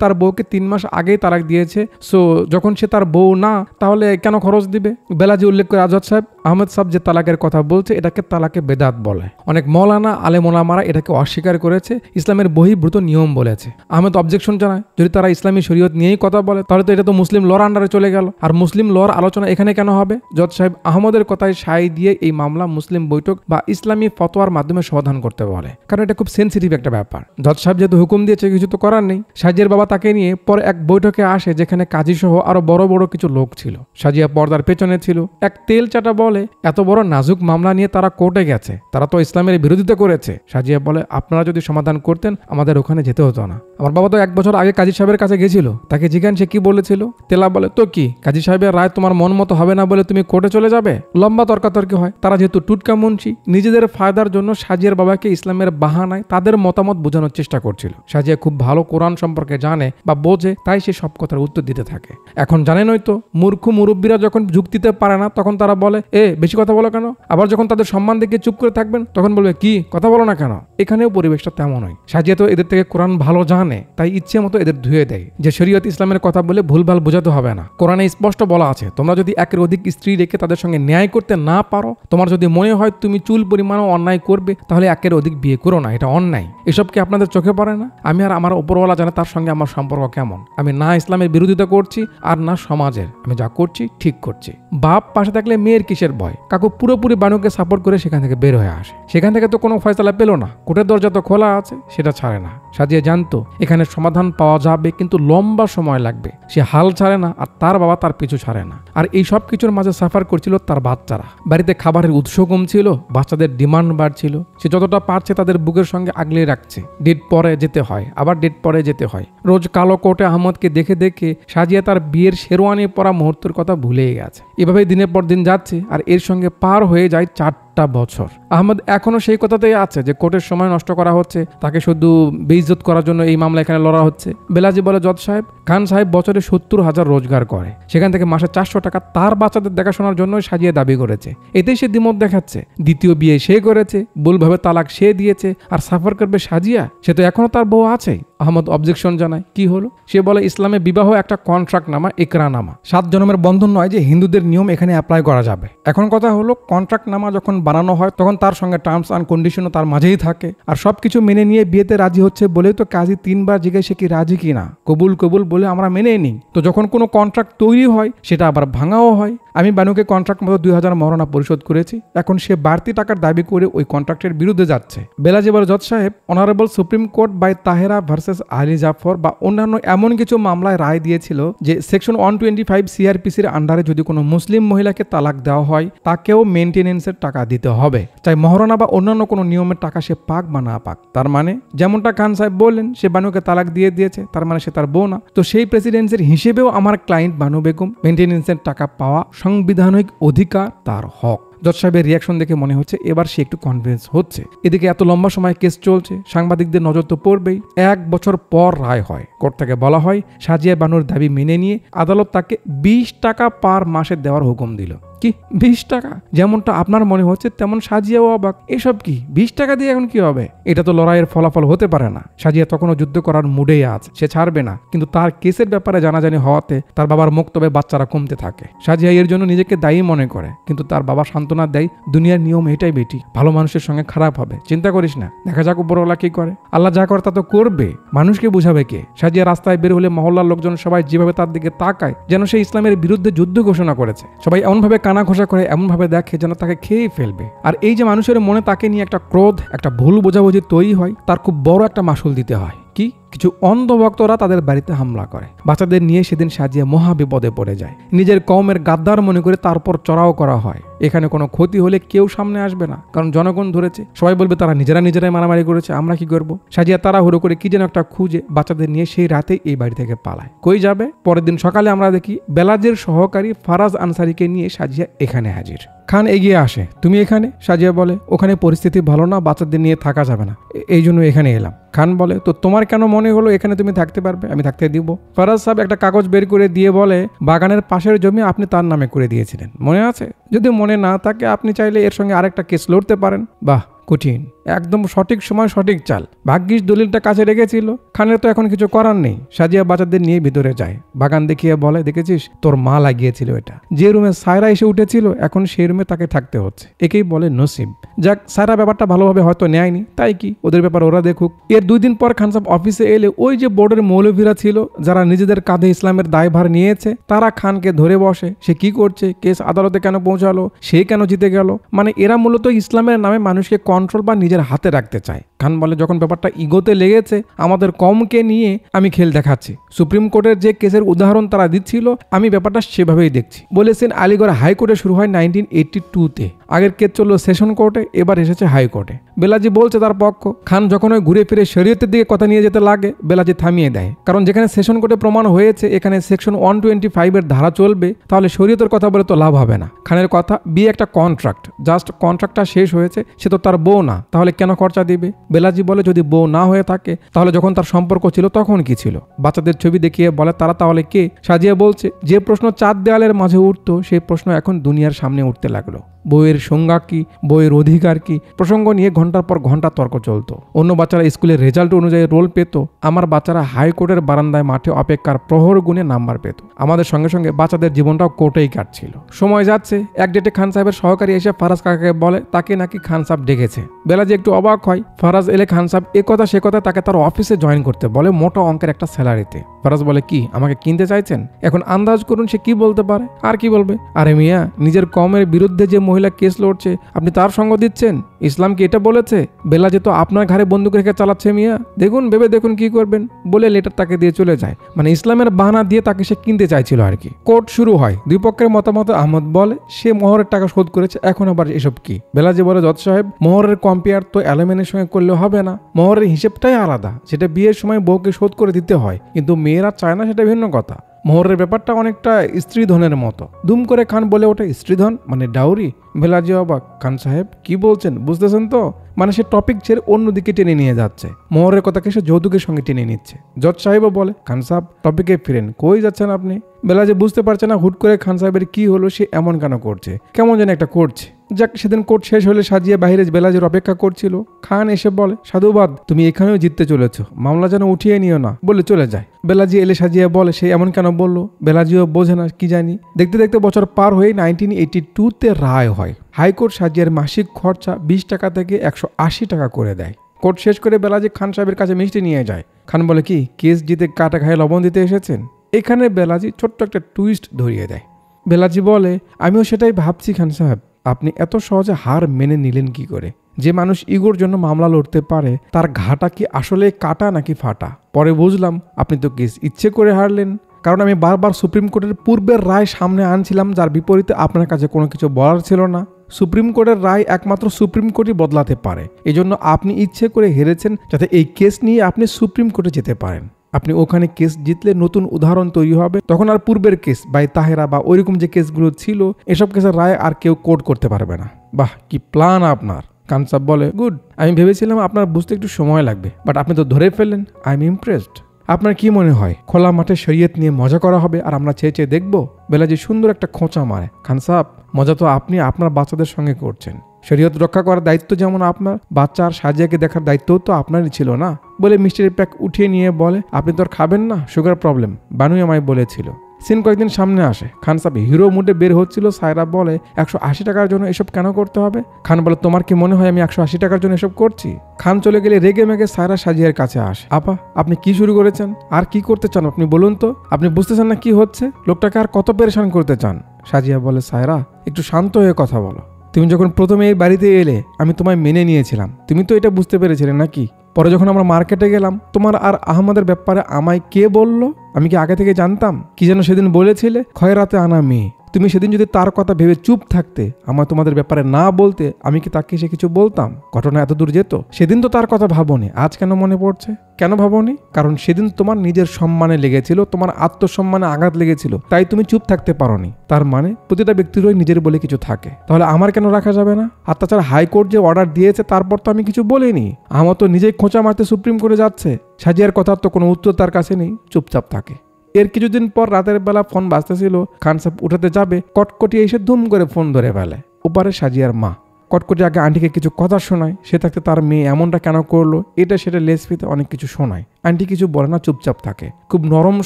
তার বউকে 3 মাস আগেই তালাক দিয়েছে, সো যখন সে তার বউ না তাহলে কেন খরচ দিবে? বেলাজি উল্লেখ করে আজাদ সাহেব আহমেদ সাহেব যে তালাকের কথা বলছে এটাকে তালাকে বেদাত বলে। অনেক মৌলানা আলেমোলামারা এটাকে অস্বীকার করেছে, ইসলামের বহির্ভূত নিয়ম বলেছে। আহমেদ অবজেকশন জানায় যদি তারা ইসলামী শরীয়ত নিয়েই কথা বলে তাহলে তো এটা তো মুসলিম লর আন্ডারে চলে গেল, আর মুসলিম লর আলোচনা এখানে কেন হবে? জজ সাহেব আহমদের কথায় সায় দিয়ে এই মামলা মুসলিম বৈঠক বা ইসলামী ফতোয়ার মাধ্যমে সমাধান করতে বলে, কারণ এটা খুব সেন্সিটিভ একটা ব্যাপার। জজ সাহেব যেহেতু হুকুম দিয়েছে, কিছু তো করার নেই। সাজিয়ার বাবা তাকে নিয়ে পরে এক বৈঠকে আসে, যেখানে কাজী সহ আরো বড় বড় কিছু লোক ছিল। সাজিয়া পর্দার পেছনে ছিল। এক তেল চাটা বলে, এত বড় নাজুক মামলা নিয়ে তারা কোর্টে গেছে, তারা তো ইসলামের বিরোধিতা করেছে। সাজিয়া বলে, আপনারা যদি সমাধান করতেন আমাদের ওখানে যেতে হতো না। আমার বাবা তো 1 বছর আগে কাজী সাহেবের কাছে গেছিল, তাকে জিজ্ঞান সে কি বলেছিল। তেলা বলে, তো কি, কাজী সাহেবের রায় তোমার মন মতো হবে না বলে তুমি কোর্টে চলে যাবে? লম্বা তর্কাতর্কি হয়। তারা যেহেতু টুটকা মুন্সি, নিজেদের ফায়দার জন্য সাজিয়ার বাবাকে ইসলামের বাহানায় তাদের মতামত বোঝানোর চেষ্টা করছিল। সাজিয়া খুব ভালো কোরআন সম্পর্কে জানে বা বোঝে, তাই সে সব কথার উত্তর দিতে থাকে। এখন জানেনই তো, মূর্খ মুরব্বীরা যখন যুক্তিতে পারে না তখন তারা বলে, বেশি কথা বলো কেন? আবার যখন তাদের সম্মান দেখে চুপ করে থাকবেন তখন বলবে, কি কথা বলো না কেন? এখানেও পরিবেশটা তেমনই। সাজিয়া তো এদের থেকে কোরআন ভালো জানে, তাই ইচ্ছে মতো এদের ধুয়ে দেয় যে শরীয়ত ইসলামের কথা বলে ভুলভাল বোঝাতে হবে না। কোরআনে স্পষ্ট বলা আছে, তোমরা যদি একের অধিক স্ত্রী রেখে তাদের সঙ্গে ন্যায় করতে না পারো, তোমার যদি মনে হয় তুমি চুল পরিমাণও অন্যায় করবে, তাহলে একের অধিক বিয়ে করো না, এটা অন্যায়। এসব কি আপনাদের চোখে পড়ে না? আমি আর আমার উপরওয়ালা জানে তার সঙ্গে আমার সম্পর্ক কেমন। আমি না ইসলামের বিরোধিতা করছি আর না সমাজের। আমি যা করছি ঠিক করছি। বাপ পাশে থাকলে মেয়ের কিসের ভয়? কাকু পুরোপুরি বানুকে সাপোর্ট করে সেখান থেকে বের হয়ে আসে। সেখান থেকে তো কোনো ফয়সালা পেল না, কোর্টের দরজা তো খোলা আছে, সেটা ছাড়ে না। সাজিয়া জানতো এখানে সমাধান পাওয়া যাবে, কিন্তু লম্বা সময় লাগবে। সে হাল ছাড়ে না, আর তার বাবা তার পিছু ছাড়ে না। আর এই সব কিছুর মাঝে সাফার করছিল তার বাচ্চারা। বাড়িতে খাবারের উৎস কম ছিল, বাচ্চাদের ডিমান্ড বাড়ছিল। সে যতটা পারছে তাদের বুকের সঙ্গে আগলে রাখছে। ডেট পরে যেতে হয়, আবার ডেট পরে যেতে হয়। রোজ কালো কোটে আহমদকে দেখে দেখে সাজিয়া তার বিয়ের শেরওয়ানি পরা মুহূর্তের কথা ভুলেই গেছে। এভাবেই দিনের পর দিন যাচ্ছে, আর এর সঙ্গে পার হয়ে যায় 4টা বছর। আহমদ এখনো সেই কথাতেই আছে যে কোর্টের সময় নষ্ট করা হচ্ছে, তাকে শুধু বেইজ্জত করার জন্য এই মামলা এখানে লড়া হচ্ছে। বেলাজি বলে, জজ সাহেব, খান সাহেব বছরে 70,000 রোজগার করে, সেখান থেকে মাসে 400 টাকা তার বাচ্চাদের দেখাশোনার জন্য সাজিয়ে দাবি করেছে। এতেই সে দ্বিমত দেখাচ্ছে। দ্বিতীয় বিয়ে সে করেছে, ভুলভাবে তালাক সে দিয়েছে, আর সাফার করবে সাজিয়া? সে তো এখনো তার বউ আছে। আহমদ অবজেকশন জানায়, কি হলো? সে বলে, ইসলামে বিবাহ একটা কন্ট্রাক্ট নামা, ইকরানামা, 7 জন্মের বন্ধন নয় যে হিন্দুদের নিয়ম এখানে অ্যাপ্লাই করা যাবে। এখন কথা হলো, কন্ট্রাক্ট নামা যখন বানানো হয় তখন তার সঙ্গে টার্মস অ্যান্ড কন্ডিশনও তার মাঝেই থাকে। আর সবকিছু মেনে নিয়ে বিয়েতে রাজি হচ্ছে বলেই তো কাজী 3 বার জিজ্ঞাসা কি রাজি কিনা। কবুল কবুল বলে আমরা মেনে নিই। তো যখন কোনো কন্ট্রাক্ট তৈরি হয় সেটা আবার ভাঙাও হয়। আমি বানুকে কন্ট্রাক্ট মতো 2000 মহারণা পরিশোধ করেছি। এখন সে বাড়তি টাকার দাবি করে ওই কন্ট্রাক্টের বিরুদ্ধে যাচ্ছে। বেলাজিবার জজ সাহেব honourable supreme court Bai Tahera versus Ali Zafar বা অন্যান্য এমন কিছু মামলায় রায় দিয়েছিল যে সেকশন 125 সিআরপিসির আন্ডারে যদি কোনো মুসলিম মহিলাকে তালাক দেওয়া হয় তাকেও মেনটেনেন্সের টাকা দিতে হবে, চাই মহারণা বা অন্যান্য কোনো নিয়মের টাকা সে পাক বা না পাক। তার মানে যেমনটা খান সাহেব বললেন, সে বানুকে তালাক দিয়ে দিয়েছে, তার মানে সে তার বউ না। তো সেই প্রেসিডেন্সির হিসেবেও আমার ক্লায়েন্ট বানু বেগম মেনটেনেন্সের টাকা পাওয়া সাংবিধানিক অধিকার, তার হক। জজ সাহেবের রিয়াকশন দেখে মনে হচ্ছে এবার সে একটু কনভিন্স হচ্ছে। এদিকে এত লম্বা সময় কেস চলছে, সাংবাদিকদের নজর তো পড়বেই। 1 বছর পর রায় হয়। কোর্ট থেকে বলা হয় সাজিয়া বানুর দাবি মেনে নিয়ে আদালত তাকে 20 টাকা পার মাসে দেওয়ার হুকুম দিল। কি 20 টাকা? যেমনটা আপনার মনে হচ্ছে তেমন সাজিয়াও অবাক। এসব কি, 20 টাকা দিয়ে এখন কি হবে? এটা তো লড়াইয়ের ফলাফল হতে পারে না। সাজিয়া তখনও যুদ্ধ করার মুডেই আছে, সে ছাড়বে না। কিন্তু তার কেসের ব্যাপারে জানাজানি হওয়াতে তার বাবার মক্তবে বাচ্চারা কমতে থাকে। সাজিয়া এর জন্য নিজেকে দায়ী মনে করে, কিন্তু তার বাবা সান্ত্বনা দেয়, দুনিয়ার নিয়ম এটাই বেটি, ভালো মানুষের সঙ্গে খারাপ হবে, চিন্তা করিস না, দেখা যাক উপরওয়ালা কি করে। আল্লাহ যা করে তা তো করবে, মানুষকে বুঝাবে কে? সাজিয়া রাস্তায় বের হলে মহল্লার লোকজন সবাই যেভাবে তার দিকে তাকায় যেন সে ইসলামের বিরুদ্ধে যুদ্ধ ঘোষণা করেছে। সবাই এমনভাবে কানা ঘোষা করে, এমনভাবে দেখে যেন তাকে খেয়ে ফেলবে। আর এই যে মানুষের মনে তাকে নিয়ে একটা ক্রোধ, একটা ভুল বোঝাবুঝি তৈরি হয়, তার খুব বড় একটা মাসুল দিতে হয়। কি? কিছু অন্ধভক্তরা তাদের বাড়িতে হামলা করে। বাচ্চাদের নিয়ে সেদিন সাজিয়া মহা বিপদে পড়ে যায়। নিজের কওমের গাদ্দার মনে করে তারপর চড়াও করা হয়। এখানে কোনো ক্ষতি হলে কেউ সামনে আসবে না, কারণ জনগণ ধরেছে। সবাই বলবে তারা নিজেরাই মারামারি করেছে, আমরা কি করব? সাজিয়া তাড়াহুড়ো করে কি যেন একটা খুঁজে বাচ্চাদের নিয়ে সেই রাতেই এই বাড়ি থেকে পালায়। কই যাবে? পরের দিন সকালে আমরা দেখি বেলাজের সহকারী ফারাজ আনসারিকে নিয়ে সাজিয়া এখানে হাজির। খান এগিয়ে আসে, তুমি এখানে? সাজিয়া বলে, ওখানে পরিস্থিতি ভালো না, বাচ্চাদের নিয়ে থাকা যাবে না, এই জন্য এখানে এলাম। খান বলে, তো তোমার কেন মনে হলো এখানে তুমি থাকতে পারবে? আমি থাকতে দিব। ফারাজ সাহেব একটা কাগজ বের করে দিয়ে বলে, বাগানের পাশের জমি আপনি তার নামে করে দিয়েছিলেন, মনে আছে? যদি মনে না থাকে আপনি চাইলে এর সঙ্গে আরেকটা কেস লড়তে পারেন। বাহ, কঠিন, একদম সঠিক সময় সঠিক চাল। ভাগ্যিস দলিলটা কাছে রেখেছিল। খানের তো এখন কিছু করার নেই। সাজিয়া বাচ্চাদের নিয়ে ভিতরে যায়। বাগান দেখিয়ে বলে, দেখেছিস তোর মা লাগিয়েছিল এটা। যে রুমে সায়রা এসে উঠেছিল এখন সেই রুমে তাকে থাকতে হচ্ছে। একেই বলে নসিব। যাক, সায়রা ব্যাপারটা ভালোভাবে হয়তো নেয়নি, তাই কি, ওদের ব্যাপার ওরা দেখুক। এর 2 দিন পর খান সাহেব অফিসে এলে ওই যে বোর্ডের মৌলভীরা ছিল যারা নিজেদের কাঁধে ইসলামের দায়ভার নিয়েছে, তারা খানকে ধরে বসে। সে কি করছে, কেস আদালতে কেন পৌঁছালো, সে কেন জিতে গেল। মানে এরা মূলত ইসলামের নামে মানুষকে কন্ট্রোল বা নিজের হাতে রাখতে চায়। খান বলে, যখন ব্যাপারটা ইগোতে লেগেছে, আমাদের কমকে নিয়ে আমি খেল দেখাচ্ছি। সুপ্রিম কোর্টের যে কেসের উদাহরণ তারা দিচ্ছিল, আমি ব্যাপারটা সেভাবেই দেখছি। বলেছেন আলিগড় হাইকোর্টে শুরু হয় 1982-তে। আগের কেস চললো সেশন কোর্টে, এবার এসেছে হাইকোর্টে। বেলাজি বলছে তার পক্ষ। খান যখন ওই ঘুরে ফিরে শরীয়তের দিকে কথা নিয়ে যেতে লাগে, বেলাজি থামিয়ে দেয়। কারণ যেখানে সেশন কোর্টে প্রমাণ হয়েছে এখানে সেকশন 125-এর ধারা চলবে, তাহলে শরীয়তের কথা বলে তো লাভ হবে না। খানের কথা, বিয়ে একটা কন্ট্রাক্ট, জাস্ট কন্ট্রাক্টটা শেষ হয়েছে, সে তো তার বউ না, তাহলে কেন খরচা দিবে? বেলাজি বলে, যদি বউ না হয়ে থাকে তাহলে যখন তার সম্পর্ক ছিল তখন কি ছিল? বাচ্চাদের ছবি দেখিয়ে বলে, তারা তাহলে কে? সাজিয়া বলছে, যে প্রশ্ন 4 দেয়ালের মাঝে উঠতো সেই প্রশ্ন এখন দুনিয়ার সামনে উঠতে লাগলো। বইয়ের সংজ্ঞা কি, বইয়ের অধিকার কি, প্রসঙ্গ নিয়ে ঘন্টার পর ঘন্টা তর্ক চলতো। অন্য বাচ্চারা স্কুলের রেজাল্ট অনুযায়ী রোল পেত, আমার বাচ্চারা হাইকোর্টের বারান্দায় মাঠে অপেক্ষার প্রহর গুণে নাম্বার পেত। আমাদের সঙ্গে সঙ্গে বাচ্চাদের জীবনটাও কোর্টেই কাটছিল। সময় যাচ্ছে, এক ডেটে খান সাহেবের সহকারী এসে ফারাজ কাকাকে বলে তাকে নাকি খান সাহেব ডেকেছে। বেলাজি একটু অবাক হয়। ফারাজ এলে খান সাহেব এ কথা সে কথা তাকে তার অফিসে জয়েন করতে বলে, মোটা অঙ্কের একটা স্যালারিতে। ফারাজ বলে, কি আমাকে কিনতে চাইছেন? এখন আন্দাজ করুন সে কি বলতে পারে। আর কি বলবে? আরে মিয়া, নিজের কমের বিরুদ্ধে যে মহিলা কেস লড়ছে আপনি তার সঙ্গ দিচ্ছেন? ইসলাম কি এটা বলেছে? বেলাজি তো আপনার ঘাড়ে বন্দুক রেখে চালাচ্ছে মিয়া, দেখুন ভেবে দেখুন কি করবেন, বলে লেটার তাকে দিয়ে চলে যায়। মানে ইসলামের বাহানা দিয়ে তাকে সে কিনতে চাইছিল আর কি। কোর্ট শুরু হয়। দুই পক্ষের মতামত। আহমদ বলে সে মোহরের টাকা শোধ করেছে, এখন আবার এসব কি? বেলাজি বলে, জজ সাহেব, মোহরের কম্পেয়ার তো অ্যালুমিনের সঙ্গে করলে হবে না, মোহরের হিসেবটাই আলাদা, সেটা বিয়ের সময় বউকে শোধ করে দিতে হয়, কিন্তু মেয়েরা চায় না, সেটা ভিন্ন কথা। মোহরের ব্যাপারটা অনেকটা স্ত্রীধনের মতো। দুম করে খান বলে ওঠে, স্ত্রীধন মানে ডাউরি? বেলাজি অবাক। খান সাহেব কি বলছেন বুঝতেছেন তো? মানে সে টপিক ছেড়ে অন্যদিকে টেনে নিয়ে যাচ্ছে, মোহরের কথাকে সে যৌতুকের সঙ্গে টেনে নিচ্ছে। জজ সাহেবও বলে, খান সাহেব টপিকে ফিরেন, কই যাচ্ছেন আপনি? বেলাজি বুঝতে পারছে না হুট করে খান সাহেবের কি হলো, সে এমন কেন করছে, কেমন যেন একটা করছে। যাক, সেদিন কোর্ট শেষ হলে সাজিয়ে বাইরে বেলাজির অপেক্ষা করছিল। খান এসে বলে, সাধুবাদ, তুমি এখানেও জিততে চলেছ, মামলা যেন উঠিয়ে নিও না, বলে চলে যায়। বেলাজি এলে সাজিয়ে বলে, সে এমন কেন বললো? বেলাজিও বোঝে না, কি জানি। দেখতে দেখতে বছর পার হয়ে 1982-তে রায় হয়। হাইকোর্ট সাজিয়ার মাসিক খরচা 20 টাকা থেকে 180 টাকা করে দেয়। কোর্ট শেষ করে বেলাজি খান সাহেবের কাছে মিষ্টি নিয়ে যায়। খান বলে, কি কেস জিতে কাটা খায়ে লবণ দিতে এসেছেন? এখানে বেলাজি ছোট্ট একটা টুইস্ট ধরিয়ে দেয়। বেলাজি বলে, আমিও সেটাই ভাবছি খান সাহেব, আপনি এত সহজে হার মেনে নিলেন কি করে? যে মানুষ ইগোর জন্য মামলা লড়তে পারে তার ঘাটা কি আসলে কাটা নাকি ফাটা? পরে বুঝলাম আপনি তো কেস ইচ্ছে করে হারলেন, কারণ আমি বারবার সুপ্রিম কোর্টের পূর্বের রায় সামনে আনছিলাম, যার বিপরীতে আপনার কাছে কোনো কিছু বলার ছিল না। সুপ্রিম কোর্টের রায় একমাত্র সুপ্রিম কোর্টই বদলাতে পারে, এজন্য আপনি ইচ্ছে করে হেরেছেন যাতে এই কেস নিয়ে আপনি সুপ্রিম কোর্টে যেতে পারেন। আপনি ওখানে কেস জিতলে নতুন উদাহরণ তৈরি হবে, তখন আর পূর্বের কেস বাই তাহেরা বা ওইরকম যে কেসগুলো ছিল এসব কেসের রায় আর কেউ কোর্ট করতে পারবে না। বাহ, কি প্ল্যান আপনার! খান সাহেব বলে, গুড, আমি ভেবেছিলাম আপনার বুঝতে একটু সময় লাগবে, বাট আপনি তো ধরে ফেললেন। I am impressed. আপনার কি মনে হয় খোলা মাঠে শরীয়ত নিয়ে মজা করা হবে আর আমরা চেয়ে চেয়ে দেখবো? বেলাজি সুন্দর একটা খোঁচা মারে। খান সাহেব, মজা তো আপনি আপনার বাচ্চাদের সঙ্গে করছেন, শরীয়ত রক্ষা করার দায়িত্ব যেমন আপনার, বাচ্চা আর সাজিয়াকে দেখার দায়িত্বও তো আপনারই ছিল না? বলে মিষ্টির প্যাক উঠিয়ে নিয়ে বলে, আপনি তো আর খাবেন না, সুগার প্রবলেম, বানু আমায় বলেছিল। সিন কয়েকদিন সামনে আসে। খান সাহেব হিরো মুডে বের হচ্ছিল। সায়রা বলে, 180 টাকার জন্য এসব কেন করতে হবে? খান বলে, তোমার কি মনে হয় আমি 180 টাকার জন্য এসব করছি? খান চলে গেলে রেগে মেগে সায়রা সাজিয়ার কাছে আসে। আপা, আপনি কি শুরু করেছেন? আর কি করতে চান আপনি বলুন তো? আপনি বুঝতেছেন না কি হচ্ছে? লোকটাকে আর কত পেরেশান করতে চান? সাজিয়া বলে, সায়রা একটু শান্ত হয়ে কথা বলো। তুমি যখন প্রথমে এই বাড়িতে এলে আমি তোমায় মেনে নিয়েছিলাম, তুমি তো এটা বুঝতে পেরেছিলে নাকি? পরে যখন আমরা মার্কেটে গেলাম, তোমার আর আহমদের ব্যাপারে আমায় কে বললো? আমি কি আগে থেকে জানতাম? কি যেন সেদিন বলেছিলে, খয়রাতে আনা মেয়ে। তুমি সেদিন যদি তার কথা ভেবে চুপ থাকতে, আমার তোমাদের ব্যাপারে না বলতে, আমি কি তাকে এসে কিছু বলতাম? ঘটনা এত দূর যেত? সেদিন তো তার কথা ভাবোনি, আজ কেন মনে পড়ছে? কেন ভাবোনি? কারণ সেদিন তোমার নিজের সম্মানে লেগেছিল, তোমার আত্মসম্মানে আঘাত লেগেছিল, তাই তুমি চুপ থাকতে পারোনি। তার মানে প্রতিটা ব্যক্তিরই নিজের বলে কিছু থাকে, তাহলে আমার কেন রাখা যাবে না? আর তাছাড়া হাইকোর্ট যে অর্ডার দিয়েছে তারপর তো আমি কিছু বলিনি। আমার তো নিজেই খোঁচা মারতে সুপ্রিম কোর্টে যাচ্ছে। সাজিয়ার কথার তো কোনো উত্তর তার কাছে নেই, চুপচাপ থাকে। এর কিছুদিন পর রাতের বেলা ফোন বাজতেছিল। খান সাহেব উঠাতে যাবে, কটকটি এসে ধুম করে ফোন ধরে ফেলে। ওপারে সাজিয়ার মা। কটকটি আগে আন্টিকে কিছু কথা শোনায়, সে থাকতে তার মেয়ে এমনটা কেন করলো, এটা সেটা লেসপিতে অনেক কিছু শোনায়। আন্টি কিছু বলে না, চুপচাপ থাকে। খুব নরম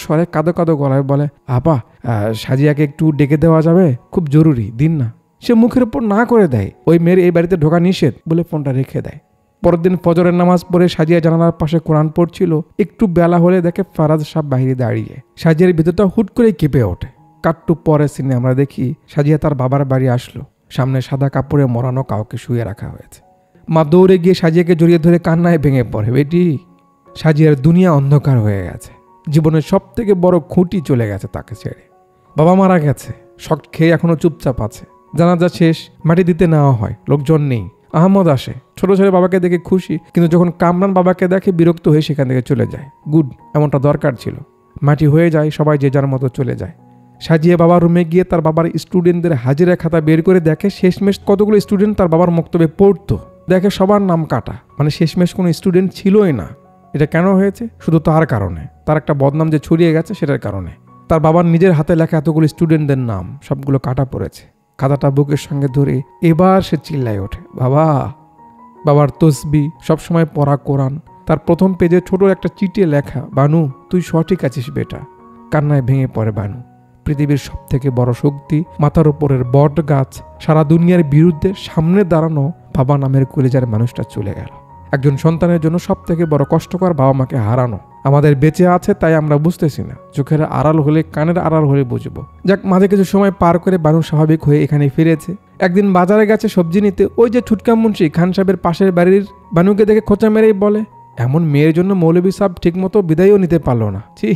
স্বরে কাঁদো কাঁদো গলায় বলে, আপা সাজিয়াকে একটু ডেকে দেওয়া যাবে, খুব জরুরি, দিন না। সে মুখের উপর না করে দেয়, ওই মেয়ের এই বাড়িতে ঢোকা নিষেধ বলে ফোনটা রেখে দেয়। পরের দিন ফজরের নামাজ পড়ে সাজিয়া জানালার পাশে কোরআন পড়ছিল। একটু বেলা হলে দেখে ফারাজ সাহেব বাইরে দাঁড়িয়ে। সাজিয়ার ভিতরটা হুট করে কেঁপে ওঠে। কাটটু পরে সিনে আমরা দেখি সাজিয়া তার বাবার বাড়ি আসলো। সামনে সাদা কাপড়ে মোড়ানো কাউকে শুয়ে রাখা হয়েছে। মা দৌড়ে গিয়ে সাজিয়াকে জড়িয়ে ধরে কান্নায় ভেঙে পড়ে। বেটি, সাজিয়ার দুনিয়া অন্ধকার হয়ে গেছে, জীবনের সব থেকে বড় খুঁটি চলে গেছে তাকে ছেড়ে। বাবা মারা গেছে, শক খেয়ে এখনো চুপচাপ আছে। জানাজা শেষ, মাটি দিতে নেওয়া হয়, লোকজন নেই। আহমদ আসে, ছোট ছেলে বাবাকে দেখে খুশি, কিন্তু যখন কামরান বাবাকে দেখে বিরক্ত হয়ে সেখান থেকে চলে যায়। গুড, এমনটা দরকার ছিল। মাটি হয়ে যায়, সবাই যে যার মতো চলে যায়। সাজিয়ে বাবার রুমে গিয়ে তার বাবার স্টুডেন্টদের হাজিরা খাতা বের করে দেখে শেষমেশ কতগুলো স্টুডেন্ট তার বাবার মক্তবে পড়তো। দেখে সবার নাম কাটা, মানে শেষমেশ কোনো স্টুডেন্ট ছিলই না। এটা কেন হয়েছে? শুধু তার কারণে, তার একটা বদনাম যে ছড়িয়ে গেছে সেটার কারণে। তার বাবার নিজের হাতে লেখা এতগুলো স্টুডেন্টদের নাম সবগুলো কাটা পড়েছে। খাতাটা বুকের সঙ্গে ধরে এবার সে চিল্লায় ওঠে, বাবা। বাবার তসবি, সবসময় পড়া কোরআন, তার প্রথম পেজে ছোট একটা চিঠি লেখা, বানু তুই সঠিক আছিস বেটা। কান্নায় ভেঙে পড়ে বানু। পৃথিবীর সব থেকে বড় শক্তি, মাথার উপরের বট গাছ, সারা দুনিয়ার বিরুদ্ধে সামনে দাঁড়ানো বাবা নামের কলিজার মানুষটা চলে গেল। একজন সন্তানের জন্য সব থেকে বড় কষ্টকর বাবা মাকে হারানো। আমাদের বেঁচে আছে তাই আমরা বুঝতেছি না, চোখের আড়াল হলে কানের আড়াল হলে বুঝবো। যাক, মাঝে কিছু সময় পার করে বানু স্বাভাবিক হয়ে এখানে ফিরেছে। একদিন বাজারে গেছে সবজি নিতে, ওই যে ছুটকা মুন্সি খান সাহেবের পাশের বাড়ির বানুকে দেখে খোঁচা মেরেই বলে, এমন মেয়ের জন্য মৌলভী সাহেব ঠিক মতো বিদায়ও নিতে পারলো না। ছি,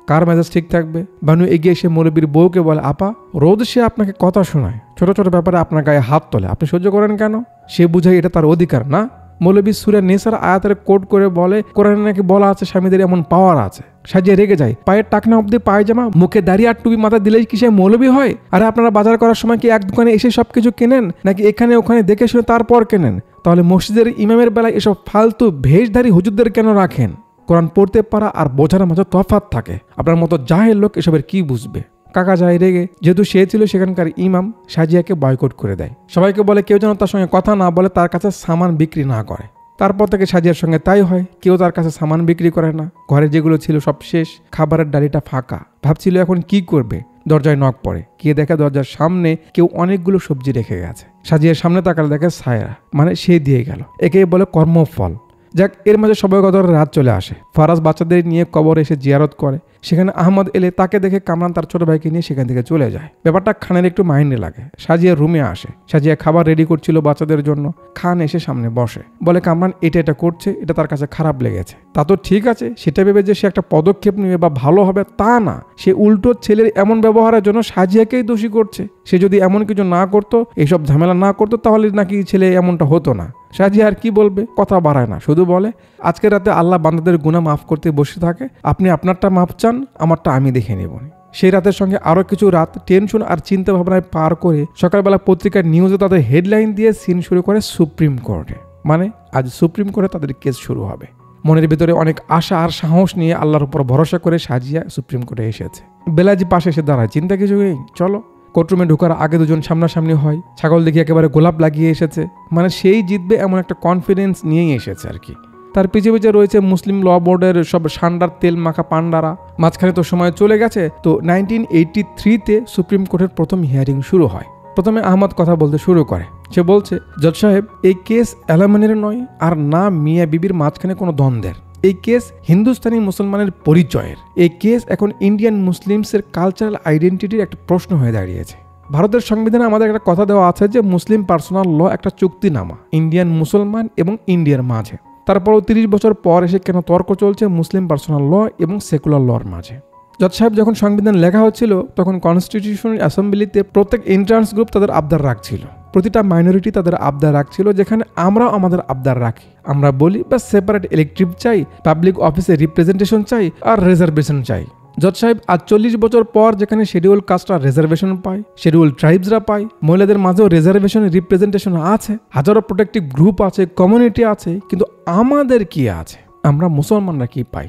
কার মেজাজ ঠিক থাকবে? বানু এগিয়ে এসে মৌলবীর বউকে বলে, আপা, রোজ সে আপনাকে কথা শোনায়, ছোট ছোট ব্যাপারে আপনার গায়ে হাত তোলে, আপনি সহ্য করেন কেন? সে বুঝায় এটা তার অধিকার না। মৌলবী সূরা নিসার আয়াতের কোট করে বলে, কোরআনে নাকি বলা আছে স্বামীদের এমন পাওয়ার আছে। সাজিয়ে রেগে যায়, পায়ের টাকনা অব্দি পায়জামা, মুখে দাঁড়িয়ে আর টুপি মাথা দিলেই কি সে মৌলবী হয়? আরে আপনারা বাজার করার সময় কি এক দোকানে এসে সবকিছু কেনেন, নাকি এখানে ওখানে দেখে শুনে তারপর কেনেন? তাহলে মসজিদের ইমামের বেলায় এসব ফালতু ভেষধারী হুজুরদের কেন রাখেন? কোরআন পড়তে পারা আর বোঝার মাঝে তফাৎ থাকে। আপনার মতো জাহেল লোক এসবের কি বুঝবে? কাকা যায় রেগে, যেহেতু সে ছিল সেখানকার ইমাম, সাজিয়াকে বয়কট করে দেয়। সবাইকে বলে কেউ যেন তার সঙ্গে কথা না বলে, তার কাছে সামান বিক্রি না করে। তারপর থেকে সাজিয়ার সঙ্গে তাই হয়, কেউ তার কাছে সামান বিক্রি করে না। ঘরে যেগুলো ছিল সব শেষ, খাবারের ডালিটা ফাঁকা। ভাবছিল এখন কি করবে। দরজায় নক পড়ে, গিয়ে দেখে দরজার সামনে কেউ অনেকগুলো সবজি রেখে গেছে। সাজিয়ার সামনে তাকালে দেখে সায়রা, মানে সে দিয়ে গেল। একেই বলে কর্মফল। যাক, এর মাঝে সবাই কত রাত চলে আসে। ফারাজ বাচ্চাদের নিয়ে কবর এসে জিয়ারত করে। সেখানে আহমদ এলে তাকে দেখে কামরান তার ছোট ভাইকে নিয়ে সেখান থেকে চলে যায়। ব্যাপারটা খানের একটু মাইন্ডে লাগে। সাজিয়া রুমে আসে, সাজিয়া খাবার রেডি করছিল বাচ্চাদের জন্য। খান এসে সামনে বসে, বলে কামরান এটা করছে, এটা তার কাছে খারাপ লেগেছে। তা তো ঠিক আছে, সেটা ভেবে যে সে একটা পদক্ষেপ নেবে বা ভালো হবে তা না। সে উল্টো ছেলের এমন ব্যবহারের জন্য সাজিয়াকেই দোষী করছে। সে যদি এমন কিছু না করতো, এইসব ঝামেলা না করতো, তাহলে নাকি ছেলে এমনটা হতো না। সাজিয়া আর কি বলবে, কথা বাড়ায় না, শুধু বলে আজকের রাতে আল্লাহ বান্দাদের গুনাহ মাফ করতে বসে থাকে, আপনি আপনারটা মাফ চান, আমারটা আমি দেখে নেব। সেই রাতের সঙ্গে আরো কিছু রাত টেনশন আর চিন্তা ভাবনায় পার করে সকালবেলা পত্রিকার নিউজে তাদের হেডলাইন দিয়ে সিন শুরু করে সুপ্রিম কোর্টে। মানে আজ সুপ্রিম কোর্টে তাদের কেস শুরু হবে। মনের ভিতরে অনেক আশা আর সাহস নিয়ে আল্লাহর উপর ভরসা করে সাজিয়া সুপ্রিম কোর্টে এসেছে। বেলাজি পাশে এসে দাঁড়ায়, চিন্তা কিছু নেই, চলো। কোর্টরুমে ঢোকার আগে দুজন সামনাসামনি হয়। ছাগল দেখি একেবারে গোলাপ লাগিয়ে এসেছে, মানে সেই জিতবে এমন একটা কনফিডেন্স নিয়েই এসেছে আর কি। তার পিছিয়ে পিছিয়ে রয়েছে মুসলিম ল বোর্ডের সব সান্ডার তেল মাখা পান্ডারা। মাঝখানে তো সময় চলে গেছে, তো 1983-তে সুপ্রিম কোর্টের প্রথম হিয়ারিং শুরু হয়। প্রথমে আহমদ কথা বলতে শুরু করে। সে বলছে, জজ সাহেব, এই কেস অ্যালামানের নয়, আর না মিয়া বিবির মাঝখানে কোনো দ্বন্দ্বের। এই কেস হিন্দুস্তানি মুসলমানের পরিচয়ের। এই কেস এখন ইন্ডিয়ান মুসলিমসের কালচারাল আইডেন্টিটির একটা প্রশ্ন হয়ে দাঁড়িয়েছে। ভারতের সংবিধানে আমাদের একটা কথা দেওয়া আছে যে মুসলিম পার্সোনাল ল একটা চুক্তিনামা ইন্ডিয়ান মুসলমান এবং ইন্ডিয়ার মাঝে। তারপরও 30 বছর পর এসে কেন তর্ক চলছে মুসলিম পার্সোনাল ল এবং সেকুলার লর মাঝে? জজ সাহেব, যখন সংবিধান লেখা হচ্ছিল তখন কনস্টিটিউশনাল অ্যাসেম্বলিতে প্রত্যেক এন্ট্রান্স গ্রুপ তাদের আবদার রাখছিল, প্রতিটা মাইনরিটি তাদের আবদার রাখছিল, যেখানে আমরাও আমাদের আবদার রাখি। আমরা বলি বা সেপারেট ইলেকটিভ চাই, পাবলিক অফিসে রিপ্রেজেন্টেশন চাই, আর রিজার্ভেশন চাই। জজ সাহেব, আজ 40 বছর পর যেখানে শিডিউল কাস্টরা রিজার্ভেশন পায়, শিডিউল ট্রাইবসরা পায়, মহিলাদের মাঝেও রিজার্ভেশন রিপ্রেজেন্টেশন আছে, হাজারো প্রোটেক্টিভ গ্রুপ আছে, কমিউনিটি আছে, কিন্তু আমাদের কি আছে? আমরা মুসলমানরা কি পাই?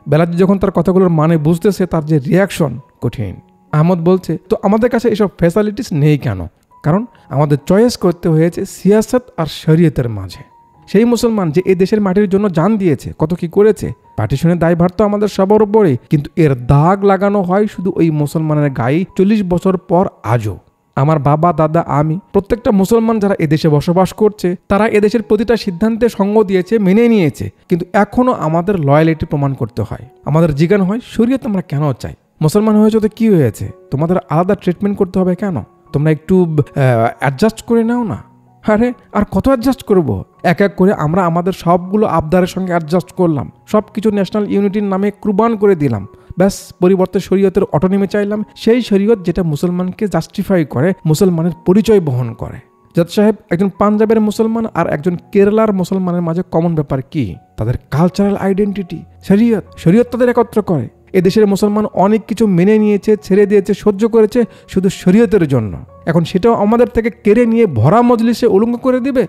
বেলাজি যখন তার কথাগুলোর মানে বুঝতেছে, তার যে রিয়াকশন কঠিন। আহমদ বলছে, তো আমাদের কাছে এসব ফ্যাসিলিটিস নেই কেন? কারণ আমাদের চয়েস করতে হয়েছে সিয়াসত আর শরীয়তের মাঝে। সেই মুসলমান যে এই দেশের মাটির জন্য জান দিয়েছে, কত কি করেছে, পার্টিশনের দায়ভার তো আমাদের সবার উপরে, কিন্তু এর দাগ লাগানো হয় শুধু ওই মুসলমানের গায়ে 40 বছর পর আজও। আমার বাবা, দাদা, আমি, প্রত্যেকটা মুসলমান যারা এদেশে বসবাস করছে, তারা এদেশের প্রতিটা সিদ্ধান্তে সঙ্গ দিয়েছে, মেনে নিয়েছে, কিন্তু এখনো আমাদের লয়ালিটি প্রমাণ করতে হয়। আমাদের জিজ্ঞাসা হয় শরীয়ত আমরা কেন চাই? মুসলমান হয়েছে তো কি হয়েছে? তোমাদের আলাদা ট্রিটমেন্ট করতে হবে কেন? তোমরা একটু অ্যাডজাস্ট করে নাও না। আরে আর কত অ্যাডজাস্ট করব? এক এক করে আমরা আমাদের সবগুলো আবদারের সঙ্গে অ্যাডজাস্ট করলাম, সব কিছু ন্যাশনাল ইউনিটির নামে কুরবান করে দিলাম। ব্যাস পরিবর্তে শরীয়তের অটোনমি চাইলাম, সেই শরীয়ত যেটা মুসলমানকে জাস্টিফাই করে, মুসলমানের পরিচয় বহন করে। জজ সাহেব, একজন পাঞ্জাবের মুসলমান আর একজন কেরালার মুসলমানের মাঝে কমন ব্যাপার কি? তাদের কালচারাল আইডেন্টিটি। শরীয়ত শরীয়ত তাদের একত্র করে। এদেশের মুসলমান অনেক কিছু মেনে নিয়েছে, ছেড়ে দিয়েছে, সহ্য করেছে শুধু শরীয়তের জন্য। এখন সেটাও আমাদের থেকে কেড়ে নিয়ে ভরা মজলিসে উলঙ্গ করে দিবে।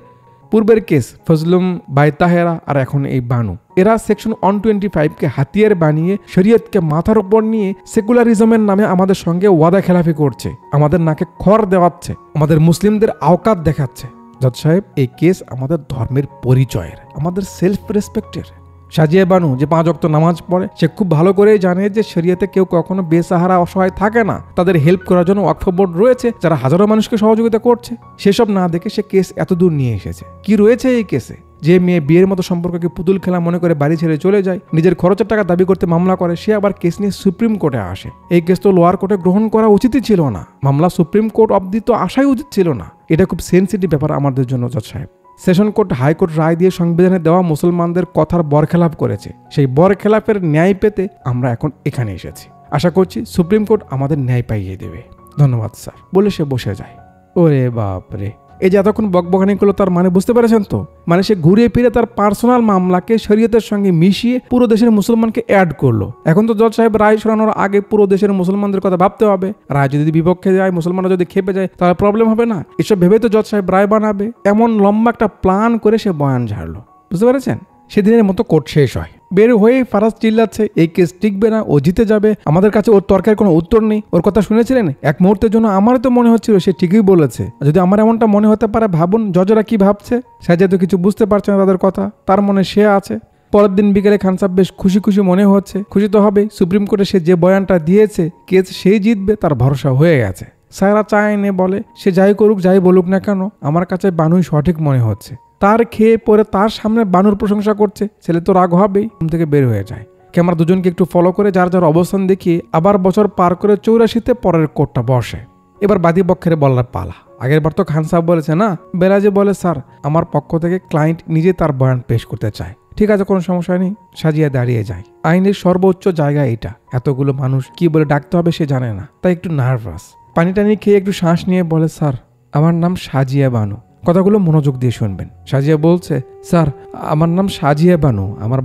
পূর্বের কেস ফজলুম, বাইতাহেরা আর এখন এই বানু, এরা সেকশন 125কে হাতিয়ার বানিয়ে শরীয়তকে মাথার উপর নিয়ে সেকুলারিজমের নামে আমাদের সঙ্গে ওয়াদা খেলাফি করছে, আমাদের নাকে খড় দেওয়াচ্ছে, আমাদের মুসলিমদের আওকাত দেখাচ্ছে। জজ সাহেব, এই কেস আমাদের ধর্মের পরিচয়ের, আমাদের সেলফ রেসপেক্টের। সাজিয়া বানু যে 5 ওয়াক্ত নামাজ পড়ে, সে খুব ভালো করেই জানে যে শরীয়তে কেউ কখনো বেসাহারা অসহায় থাকে না। তাদের হেল্প করার জন্য ওয়াকফ বোর্ড রয়েছে, যারা হাজারো মানুষকে সহযোগিতা করছে। সেসব না দেখে সে কেস এত দূর নিয়ে এসেছে। কি রয়েছে এই কেসে? যে মেয়ে বিয়ের মতো সম্পর্ককে পুতুল খেলা মনে করে বাড়ি ছেড়ে চলে যায়, নিজের খরচের টাকা দাবি করতে মামলা করে, সে আবার কেস নিয়ে সুপ্রিম কোর্টে আসে। এই কেস তো লোয়ার কোর্টে গ্রহণ করা উচিতই ছিল না, মামলা সুপ্রিম কোর্ট অবধি তো আসাই উচিত ছিল না। এটা খুব সেনসিটিভ ব্যাপার আমাদের জন্য। জজ সাহেব, সেশন কোর্ট হাইকোর্ট রায় দিয়ে সংবিধানে দেওয়া মুসলমানদের কথার বরখেলাপ করেছে। সেই বরখেলাপের ন্যায় পেতে আমরা এখন এখানে এসেছি। আশা করছি সুপ্রিম কোর্ট আমাদের ন্যায় পাইয়ে দেবে। ধন্যবাদ স্যার, বলে সে বসে যায়। ওরে বাপরে, এই যে এতক্ষণ বকবকানি করলো, তার মানে বুঝতে পেরেছেন তো? মানে সে ঘুরিয়ে ফিরে তার পার্সোনাল মামলাকে শরীয়তের সঙ্গে মিশিয়ে পুরো দেশের মুসলমানকে অ্যাড করলো। এখন তো জজ সাহেব রায় শোনানোর আগে পুরো দেশের মুসলমানদের কথা ভাবতে হবে। রায় যদি বিপক্ষে যায়, মুসলমানরা যদি খেপে যায়, তাহলে প্রবলেম হবে না? এসব ভেবে তো জজ সাহেব রায় বানাবে। এমন লম্বা একটা প্ল্যান করে সে বয়ান ঝাড়লো। বুঝতে পেরেছেন? সেদিনের মতো কোর্ট শেষ হয়। বের হয়ে ফারাজ চিল্লাচ্ছে, এই কেস টিকবে না, ও জিতে যাবে, আমাদের কাছে ওর তর্কের কোনো উত্তর নেই। ওর কথা শুনেছিলেন? এক মুহূর্তের জন্য আমার তো মনে হচ্ছিল সে ঠিকই বলেছে। যদি আমার এমনটা মনে হতে পারে, ভাবুন জজরা কি ভাবছে। সে যেহেতু কিছু বুঝতে পারছে না তাদের কথা, তার মনে সে আছে। পরের দিন বিকেলে খান সাহেব বেশ খুশি খুশি মনে হচ্ছে। খুশি তো হবে, সুপ্রিম কোর্টে সে যে বয়ানটা দিয়েছে, কেস সেই জিতবে তার ভরসা হয়ে গেছে। সায়রা চা এনে বলে, সে যাই করুক যাই বলুক না কেন, আমার কাছে বানুই সঠিক মনে হচ্ছে। তার খেয়ে পরে তার সামনে বানুর প্রশংসা করছে, ছেলে তো রাগ হবেই। রুম থেকে বের হয়ে যায়। ক্যামেরা দুজনকে একটু ফলো করে যার যার অবস্থান দেখিয়ে আবার বছর পার করে 84তে পরের কোর্টটা বসে। এবার বাদী পক্ষের বলার পালা। আগের বার তো খান সাহেব বলেছে না, বেরাজে বলে, স্যার আমার পক্ষ থেকে ক্লায়েন্ট নিজে তার বয়ান পেশ করতে চায়। ঠিক আছে, কোনো সমস্যা নেই। সাজিয়া দাঁড়িয়ে যায়। আইনের সর্বোচ্চ জায়গা এটা। এতগুলো মানুষ কি বলে ডাকতে হবে সে জানে না, তাই একটু নার্ভাস। পানি টানি খেয়ে একটু শ্বাস নিয়ে বলে, স্যার আমার নাম সাজিয়া বানু। কথাগুলো মনোযোগ দিয়ে শুনবেন। সাজিয়া বলছে, স্যার আমার নাম সাজিয়া বানু। আমার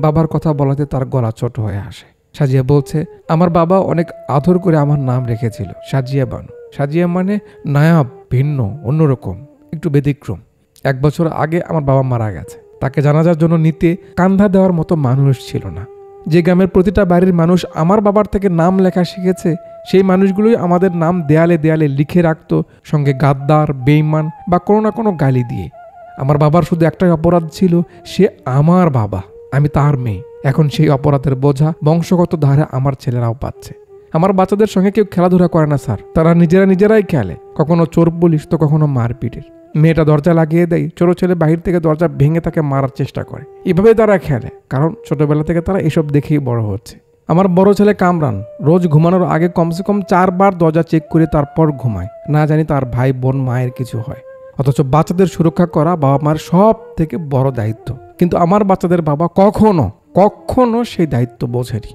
বাবার কথা বলাতে তার গলা ছোট হয়ে আসে। সাজিয়া বলছে, আমার বাবা অনেক আদর করে আমার নাম রেখেছিল সাজিয়া বানু। সাজিয়া মানে নায়াব, ভিন্ন, অন্যরকম, একটু ব্যতিক্রম। 1 বছর আগে আমার বাবা মারা গেছে। তাকে জানাজার জন্য নিতে কান্ধা দেওয়ার মতো মানুষ ছিল না। যে গ্রামের প্রতিটা বাড়ির মানুষ আমার বাবার থেকে নাম লেখা শিখেছে, সেই মানুষগুলোই আমাদের নাম দেয়ালে দেয়ালে লিখে রাখতো, সঙ্গে গাদ্দার, বেঈমান বা কোনো না কোনো গালি দিয়ে। আমার বাবার শুধু একটাই অপরাধ ছিল, সে আমার বাবা, আমি তার মেয়ে। এখন সেই অপরাধের বোঝা বংশগত ধারে আমার ছেলেরাও পাচ্ছে। আমার বাচ্চাদের সঙ্গে কেউ খেলাধুলা করে না স্যার, তারা নিজেরাই খেলে, কখনো চোর পুলিশ তো কখনো মারপিটের। মেয়েটা দরজা লাগিয়ে দেয়, ছোট ছেলে বাহির থেকে দরজা ভেঙে তাকে মারার চেষ্টা করে। এভাবেই তারা খেলে, কারণ ছোটবেলা থেকে তারা এসব দেখেই বড় হচ্ছে। আমার বড় ছেলে কামরান রোজ ঘুমানোর আগে কমসে কম 4 বার দরজা চেক করে তারপর ঘুমায়, না জানি তার ভাই বোন মায়ের কিছু হয়। অথচ বাচ্চাদের সুরক্ষা করা বাবা মার সব থেকে বড় দায়িত্ব, কিন্তু আমার বাচ্চাদের বাবা কখনো সেই দায়িত্ব বোঝেনি।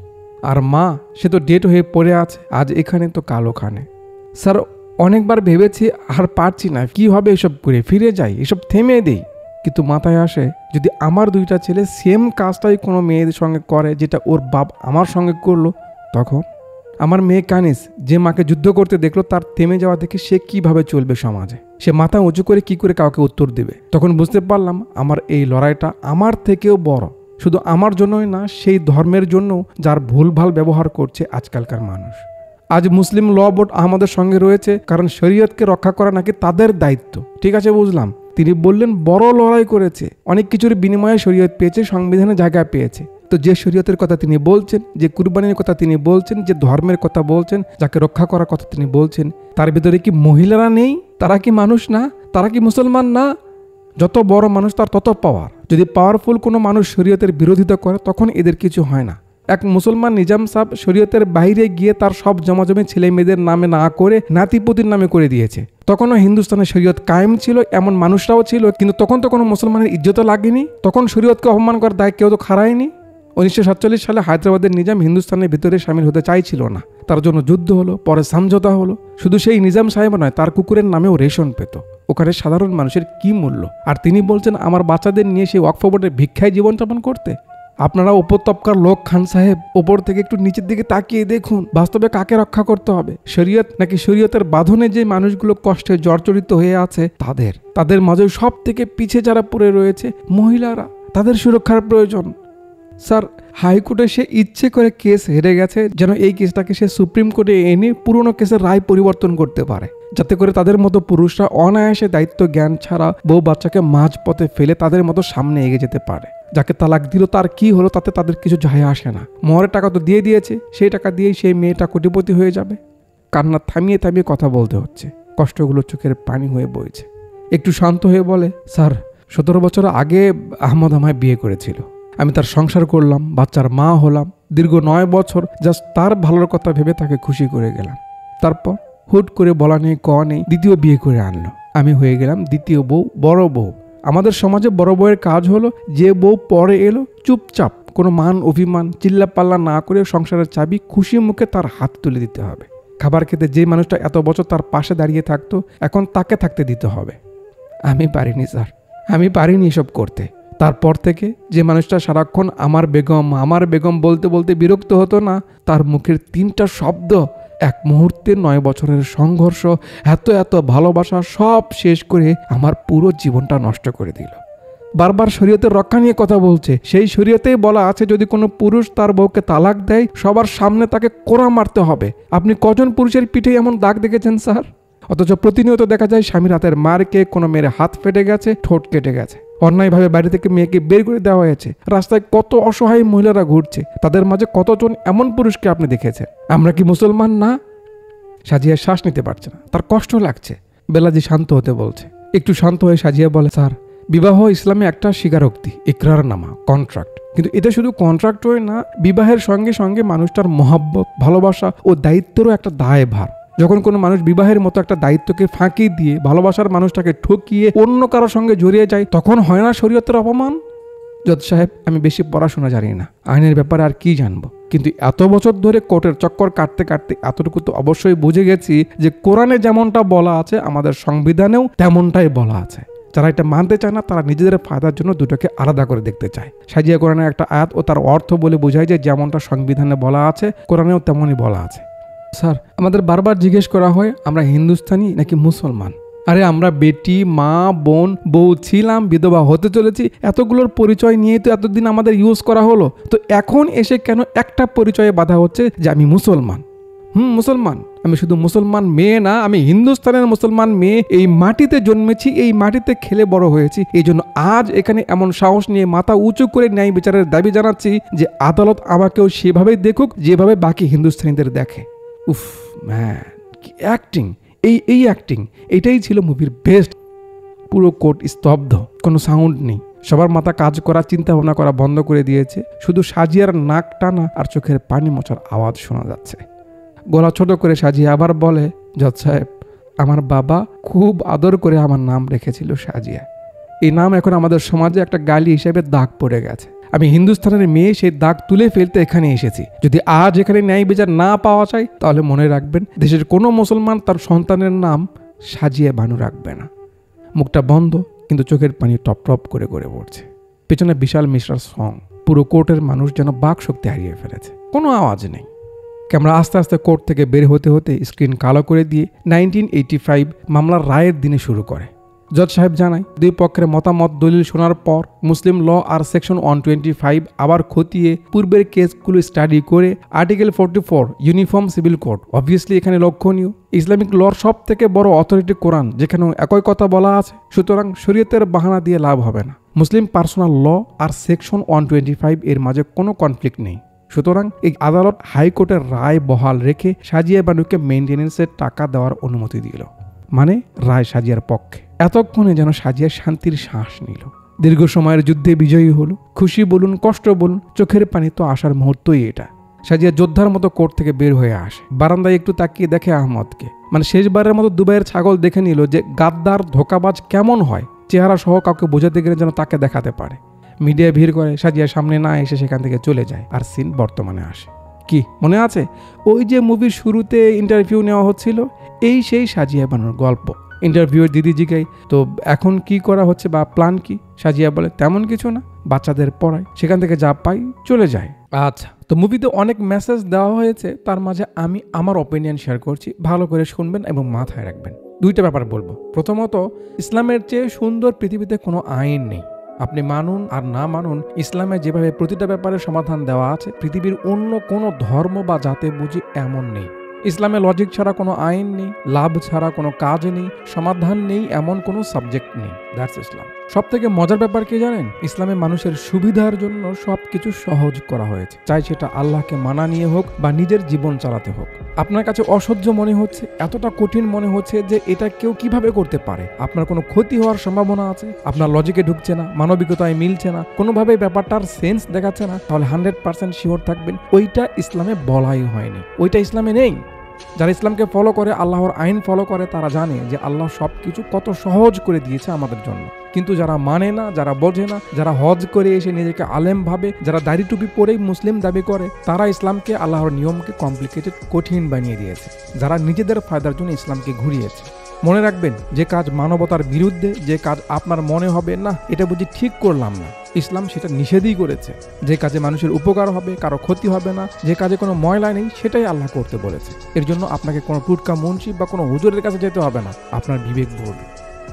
আর মা, সে তো ডেট হয়ে পড়ে আছে, আজ এখানে তো কাল ওখানে। স্যার অনেকবার ভেবেছি আর পারছি না, কি হবে এসব করে, ফিরে যাই, এসব থেমে দেই। কিন্তু মাথায় আসে, যদি আমার 2টা ছেলে সেম কাজটাই কোনো মেয়েদের সঙ্গে করে যেটা ওর বাপ আমার সঙ্গে করলো, তখন আমার মেয়ে কানিস যে মাকে যুদ্ধ করতে দেখলো, তার থেমে যাওয়া দেখে সে কিভাবে চলবে সমাজে, সে মাথা উঁচু করে কি করে কাউকে উত্তর দেবে। তখন বুঝতে পারলাম আমার এই লড়াইটা আমার থেকেও বড়, শুধু আমার জন্যই না, সেই ধর্মের জন্য যার ভুলভাল ব্যবহার করছে আজকালকার মানুষ। আজ মুসলিম ল বোর্ড আমাদের সঙ্গে রয়েছে, কারণ শরীয়তকে রক্ষা করা নাকি তাদের দায়িত্ব। ঠিক আছে, বুঝলাম। তিনি বললেন বড় লড়াই করেছে, অনেক কিছুর বিনিময়ে শরীয়ত পেয়েছে, সংবিধানে জায়গা পেয়েছে। তো যে শরীয়তের কথা তিনি বলছেন, যে কুরবানির কথা তিনি বলছেন, যে ধর্মের কথা বলছেন, যাকে রক্ষা করার কথা তিনি বলছেন, তার ভিতরে কি মহিলারা নেই? তারা কি মানুষ না? তারা কি মুসলমান না? যত বড় মানুষ তার তত পাওয়ার। যদি পাওয়ারফুল কোনো মানুষ শরীয়তের বিরোধিতা করে, তখন এদের কিছু হয় না। এক মুসলমান নিজাম সাহেব শরীয়তের বাইরে গিয়ে তার সব জমাজমি ছেলে মেয়েদের নামে না করে নাতিপুতির নামে করে দিয়েছে। তখনও হিন্দুস্তানের শরীয়ত কায়েম ছিল, এমন মানুষরাও ছিল, কিন্তু তখন তো কোনো মুসলমানের ইজ্জতও লাগেনি, তখন শরীয়তকে অপমান করার দায় কেউ তো খাড়ায়নি। 1947 সালে হায়দ্রাবাদের নিজাম হিন্দুস্তানের ভিতরে সামিল হতে চাইছিল না, তার জন্য যুদ্ধ হলো, পরে সমঝোতা হলো। শুধু সেই নিজাম সাহেব নয়, তার কুকুরের নামেও রেশন পেত। ওখানে সাধারণ মানুষের কি মূল্য? আর তিনি বলছেন আমার বাচ্চাদের নিয়ে সেই ওয়াকফ বোর্ডের ভিক্ষায় জীবনযাপন করতে। আপনারা ওপর তবকার লোক খান সাহেব, ওপর থেকে একটু নিচের দিকে তাকিয়ে দেখুন, বাস্তবে কাকে রক্ষা করতে হবে? শরীয়ত নাকি শরীয়তের বাঁধনে যে মানুষগুলো কষ্টে জর্জরিত হয়ে আছে তাদের মাঝে সব থেকে পিছে যারা পড়ে রয়েছে মহিলারা, তাদের সুরক্ষার প্রয়োজন। স্যার, হাইকোর্টে সে ইচ্ছে করে কেস হেরে গেছে যেন এই কেসটাকে সে সুপ্রিম কোর্টে এনে পুরনো কেসের রায় পরিবর্তন করতে পারে, যাতে করে তাদের মতো পুরুষরা অনায়াসে দায়িত্ব জ্ঞান ছাড়া বউ বাচ্চাকে মাঝ পথে ফেলে তাদের মতো সামনে এগিয়ে যেতে পারে। যাকে তালাক দিল তার কি হলো তাতে তাদের কিছু যায় আসে না, মোহরের টাকা তো দিয়ে দিয়েছে, সেই টাকা দিয়েই সেই মেয়েটা কোটিপতি হয়ে যাবে। কান্না থামিয়ে থামিয়ে কথা বলতে হচ্ছে, কষ্টগুলো চোখের পানি হয়ে বইছে। একটু শান্ত হয়ে বলে, স্যার 17 বছর আগে আহমদ আমায় বিয়ে করেছিল, আমি তার সংসার করলাম, বাচ্চার মা হলাম, দীর্ঘ 9 বছর জাস্ট তার ভালোর কথা ভেবে তাকে খুশি করে গেলাম। তারপর হুট করে বলা নেই ক নেই দ্বিতীয় বিয়ে করে আনলো, আমি হয়ে গেলাম দ্বিতীয় বউ, বড় বউ। আমাদের সমাজে বড় বউয়ের কাজ হলো যে বউ পরে এলো চুপচাপ কোনো মান অভিমান চিল্লা পাল্লা না করে সংসারের চাবি খুশি মুখে তার হাত তুলে দিতে হবে। খাবার খেতে যে মানুষটা এত বছর তার পাশে দাঁড়িয়ে থাকতো এখন তাকে থাকতে দিতে হবে। আমি পারিনি স্যার, আমি পারিনি এসব করতে। তারপর থেকে যে মানুষটা সারাক্ষণ আমার বেগম বলতে বলতে বিরক্ত হতো না, তার মুখের 3টা শব্দ এক মুহূর্তে 9 বছরের সংঘর্ষ, এত ভালোবাসা সব শেষ করে আমার পুরো জীবনটা নষ্ট করে দিল। বারবার শরীয়তের রক্ষা নিয়ে কথা বলছে, সেই শরীয়তেই বলা আছে যদি কোনো পুরুষ তার বউকে তালাক দেয় সবার সামনে তাকে কোড়া মারতে হবে। আপনি কজন পুরুষের পিঠে এমন দাগ দেখেছেন স্যার? অথচ প্রতিনিয়ত দেখা যায় স্বামীর হাতের মার খেয়ে কোনো মেয়ের হাত ফেটে গেছে, ঠোঁট কেটে গেছে, অন্যায়ভাবে বাড়ি থেকে মেয়েকে বের করে দেওয়া হয়েছে, রাস্তায় কত অসহায় মহিলারা ঘুরছে, তাদের মাঝে কতজন এমন পুরুষকে আপনি দেখেছেন? আমরা কি মুসলমান না? সাজিয়া শ্বাস নিতে পারছে না, তার কষ্ট লাগছে। বেলাজি শান্ত হতে বলছে। একটু শান্ত হয়ে সাজিয়া বলে, স্যার বিবাহ ইসলামে একটা স্বীকারোক্তি, ইকরার নামা, কন্ট্রাক্ট, কিন্তু এটা শুধু কন্ট্রাক্টই না, বিবাহের সঙ্গে সঙ্গে মানুষটার মহাব্বত, ভালোবাসা ও দায়িত্বেরও একটা দায়ভার। যখন কোনো মানুষ বিবাহের মতো একটা দায়িত্বকে ফাঁকি দিয়ে ভালোবাসার মানুষটাকে ঠকিয়ে অন্য কারোর সঙ্গে জড়িয়ে যায়, তখন হয় না শরীয়তের অপমান? জজ সাহেব, আমি বেশি পড়াশোনা জানি না, আইনের ব্যাপারে আর কি জানবো, কিন্তু এত বছর ধরে কোর্টের চক্কর কাটতে কাটতে এতটুকু তো অবশ্যই বুঝে গেছি যে কোরআনে যেমনটা বলা আছে আমাদের সংবিধানেও তেমনটাই বলা আছে। যারা এটা মানতে চায় না তারা নিজেদের ফায়দার জন্য দুটোকে আলাদা করে দেখতে চায়। সাজিয়া কোরআনের একটা আয়াত ও তার অর্থ বলে বোঝায় যে যেমনটা সংবিধানে বলা আছে কোরআনেও তেমনই বলা আছে। স্যার, আমাদের বারবার জিজ্ঞেস করা হয় আমরা হিন্দুস্তানি নাকি মুসলমান। আরে আমরা বেটি, মা, বোন, বউ ছিলাম, বিধবা হতে চলেছি, এতগুলোর পরিচয় নিয়েই তো এতদিন আমাদের ইউজ করা হলো, তো এখন এসে কেন একটা পরিচয়ে বাধা হচ্ছে যে আমি মুসলমান? মুসলমান। আমি শুধু মুসলমান মেয়ে না, আমি হিন্দুস্তানের মুসলমান মেয়ে, এই মাটিতে জন্মেছি, এই মাটিতে খেলে বড় হয়েছি। এই জন্য আজ এখানে এমন সাহস নিয়ে মাথা উঁচু করে ন্যায় বিচারের দাবি জানাচ্ছি যে আদালত আমাকেও সেভাবেই দেখুক যেভাবে বাকি হিন্দুস্তানিদের দেখে। উফ ম্যান, কি অ্যাক্টিং! এই অ্যাক্টিং, এটাই ছিল মুভির বেস্ট। পুরো কোর্ট স্তব্ধ, কোনো সাউন্ড নেই, সবার মাথা কাজ করা, চিন্তা ভাবনা করা বন্ধ করে দিয়েছে, শুধু সাজিয়ার নাক টানা আর চোখের পানি মোছার আওয়াজ শোনা যাচ্ছে। গলা ছোট করে সাজিয়া আবার বলে, জজ সাহেব, আমার বাবা খুব আদর করে আমার নাম রেখেছিল সাজিয়া। এই নাম এখন আমাদের সমাজে একটা গালি হিসেবে দাগ পড়ে গেছে। আমি হিন্দুস্তানের মেয়ে, সেই দাগ তুলে ফেলতে এখানে এসেছি। যদি আজ এখানে ন্যায় বিচার না পাওয়া যায় তাহলে মনে রাখবেন দেশের কোনো মুসলমান তার সন্তানের নাম সাজিয়া বানু রাখবে না। মুখটা বন্ধ, কিন্তু চোখের পানি টপ টপ করে করে পড়ছে। পেছনে বিশাল মিশ্রার সং। পুরো কোর্টের মানুষ যেন বাক শক্তি হারিয়ে ফেলেছে, কোনো আওয়াজ নেই। ক্যামেরা আস্তে আস্তে কোর্ট থেকে বের হতে হতে স্ক্রিন কালো করে দিয়ে 1985 মামলার রায়ের দিনে শুরু করে। জজ সাহেব জানায়, দুই পক্ষের মতামত দলিল শোনার পর মুসলিম ল আর সেকশন 125 আবার খতিয়ে পূর্বের কেসগুলো স্টাডি করে article 44 uniform civil code, obviously এখানে লক্ষণীয়। ইসলামিক লর সব থেকে বড় অথরিটি কোরআন, যেখানেও একই কথা বলা আছে, সুতরাং শরীয়তের বাহানা দিয়ে লাভ হবে না। মুসলিম পার্সোনাল ল আর সেকশন 125 এর মাঝে কোনো কনফ্লিক্ট নেই। সুতরাং এই আদালত হাইকোর্টের রায় বহাল রেখে সাজিয়া বানুকে মেইনটেনেন্সের টাকা দেওয়ার অনুমতি দিল, মানে রায় সাজিয়ার পক্ষে। এতক্ষণে যেন সাজিয়া শান্তির শ্বাস নিল। দীর্ঘ সময়ের যুদ্ধে বিজয়ী হলো। খুশি বলুন, কষ্ট বলুন, চোখের পানি তো আসার মুহূর্তই এটা। সাজিয়া যোদ্ধার মতো কোর্ট থেকে বের হয়ে আসে, বারান্দায় একটু তাকিয়ে দেখে আহমদকে। মানে শেষবারের মতো দুবাইয়ের ছাগল দেখে নিল যে গাদ্দার ধোকাবাজ কেমন হয়, চেহারা সহ কাউকে বোঝাতে গেলে যেন তাকে দেখাতে পারে। মিডিয়া ভিড় করে, সাজিয়া সামনে না এসে সেখান থেকে চলে যায়। আর সিন বর্তমানে আসে। কি মনে আছে ওই যে মুভির শুরুতে ইন্টারভিউ নেওয়া হচ্ছিল, এই সেই সাজিয়া বানুর গল্প। ইন্টারভিউয়ের দিদি জিগাই, তো এখন কি করা হচ্ছে বা প্ল্যান কি? সাজিয়া বলে, তেমন কিছু না, বাচ্চাদের পড়ায়, সেখান থেকে যা পাই চলে যায়। আচ্ছা, তো মুভিতে অনেক মেসেজ দেওয়া হয়েছে, তার মাঝে আমি আমার অপিনিয়ন শেয়ার করছি, ভালো করে শুনবেন এবং মাথায় রাখবেন। দুইটা ব্যাপার বলবো। প্রথমত, ইসলামের চেয়ে সুন্দর পৃথিবীতে কোনো আইন নেই। আপনি মানুন আর না মানুন, ইসলামে যেভাবে প্রতিটা ব্যাপারে সমাধান দেওয়া আছে, পৃথিবীর অন্য কোনো ধর্ম বা জাতে বুঝি এমন নেই। ইসলামে লজিক ছাড়া কোনো আইন নেই, লাভ ছাড়া কোনো কাজ নেই, সমাধান নেই, এমন কোনো সাবজেক্ট নেই। দ্যাটস ইসলাম। সব থেকে মজার ব্যাপার কি জানেন? ইসলামে মানুষের সুবিধার জন্য সবকিছু সহজ করা হয়েছে, চাই সেটা আল্লাহকে মানা নিয়ে হোক বা নিজের জীবন চালাতে হোক। আপনার কাছে অসহ্য মনে হচ্ছে, এতটা কঠিন মনে হচ্ছে যে এটা কেউ কিভাবে করতে পারে, আপনার কোনো ক্ষতি হওয়ার সম্ভাবনা আছে, আপনার লজিকে ঢুকছে না, মানবিকতায় মিলছে না, কোনোভাবে ব্যাপারটার সেন্স দেখাচ্ছে না, তাহলে 100% শিওর থাকবেন ওইটা ইসলামে বলাই হয়নি, ওইটা ইসলামে নেই। যারা ইসলামকে ফলো করে, আল্লাহর আইন ফলো করে, তারা জানে যে আল্লাহ সবকিছু কত সহজ করে দিয়েছে আমাদের জন্য। কিন্তু যারা মানে না, যারা বোঝে না, যারা হজ করে এসে নিজেকে আলেম ভাবে, যারা দাড়ি টুপি পরেই মুসলিম দাবি করে, তারা ইসলামকে, আল্লাহর নিয়মকে কমপ্লিকেটেড, কঠিন বানিয়ে দিয়েছে। যারা নিজেদের ফায়দার জন্য ইসলামকে ঘুরিয়েছে। মনে রাখবেন, যে কাজ মানবতার বিরুদ্ধে, যে কাজ আপনার মনে হবে না এটা বুঝি ঠিক করলাম না, ইসলাম সেটা নিষেধই করেছে। যে কাজে মানুষের উপকার হবে, কারো ক্ষতি হবে না, যে কাজে কোনো ময়লা নেই, সেটাই আল্লাহ করতে বলেছে। এর জন্য আপনাকে কোনো টুটকা মুন্সি বা কোনো হুজুরের কাছে যেতে হবে না, আপনার বিবেক বলবে।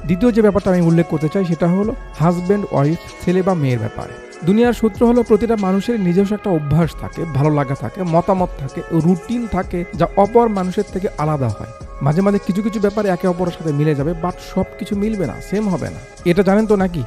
দ্বিতীয় যে ব্যাপারটা আমি উল্লেখ করতে চাই সেটা হলো হাজব্যান্ড ওয়াইফ, ছেলে বা মেয়ের ব্যাপারে। দুনিয়ার সূত্র হলো প্রতিটা মানুষের নিজস্ব একটা অভ্যাস থাকে, ভালো লাগা থাকে, মতামত থাকে, রুটিন থাকে, যা অপর মানুষের থেকে আলাদা হয়। মাঝে মাঝে কিছু কিছু ব্যাপারে একে অপরের সাথে মিলে যাবে, বাট সব কিছু মিলবে না, সেম হবে না। এটা জানেন তো নাকি?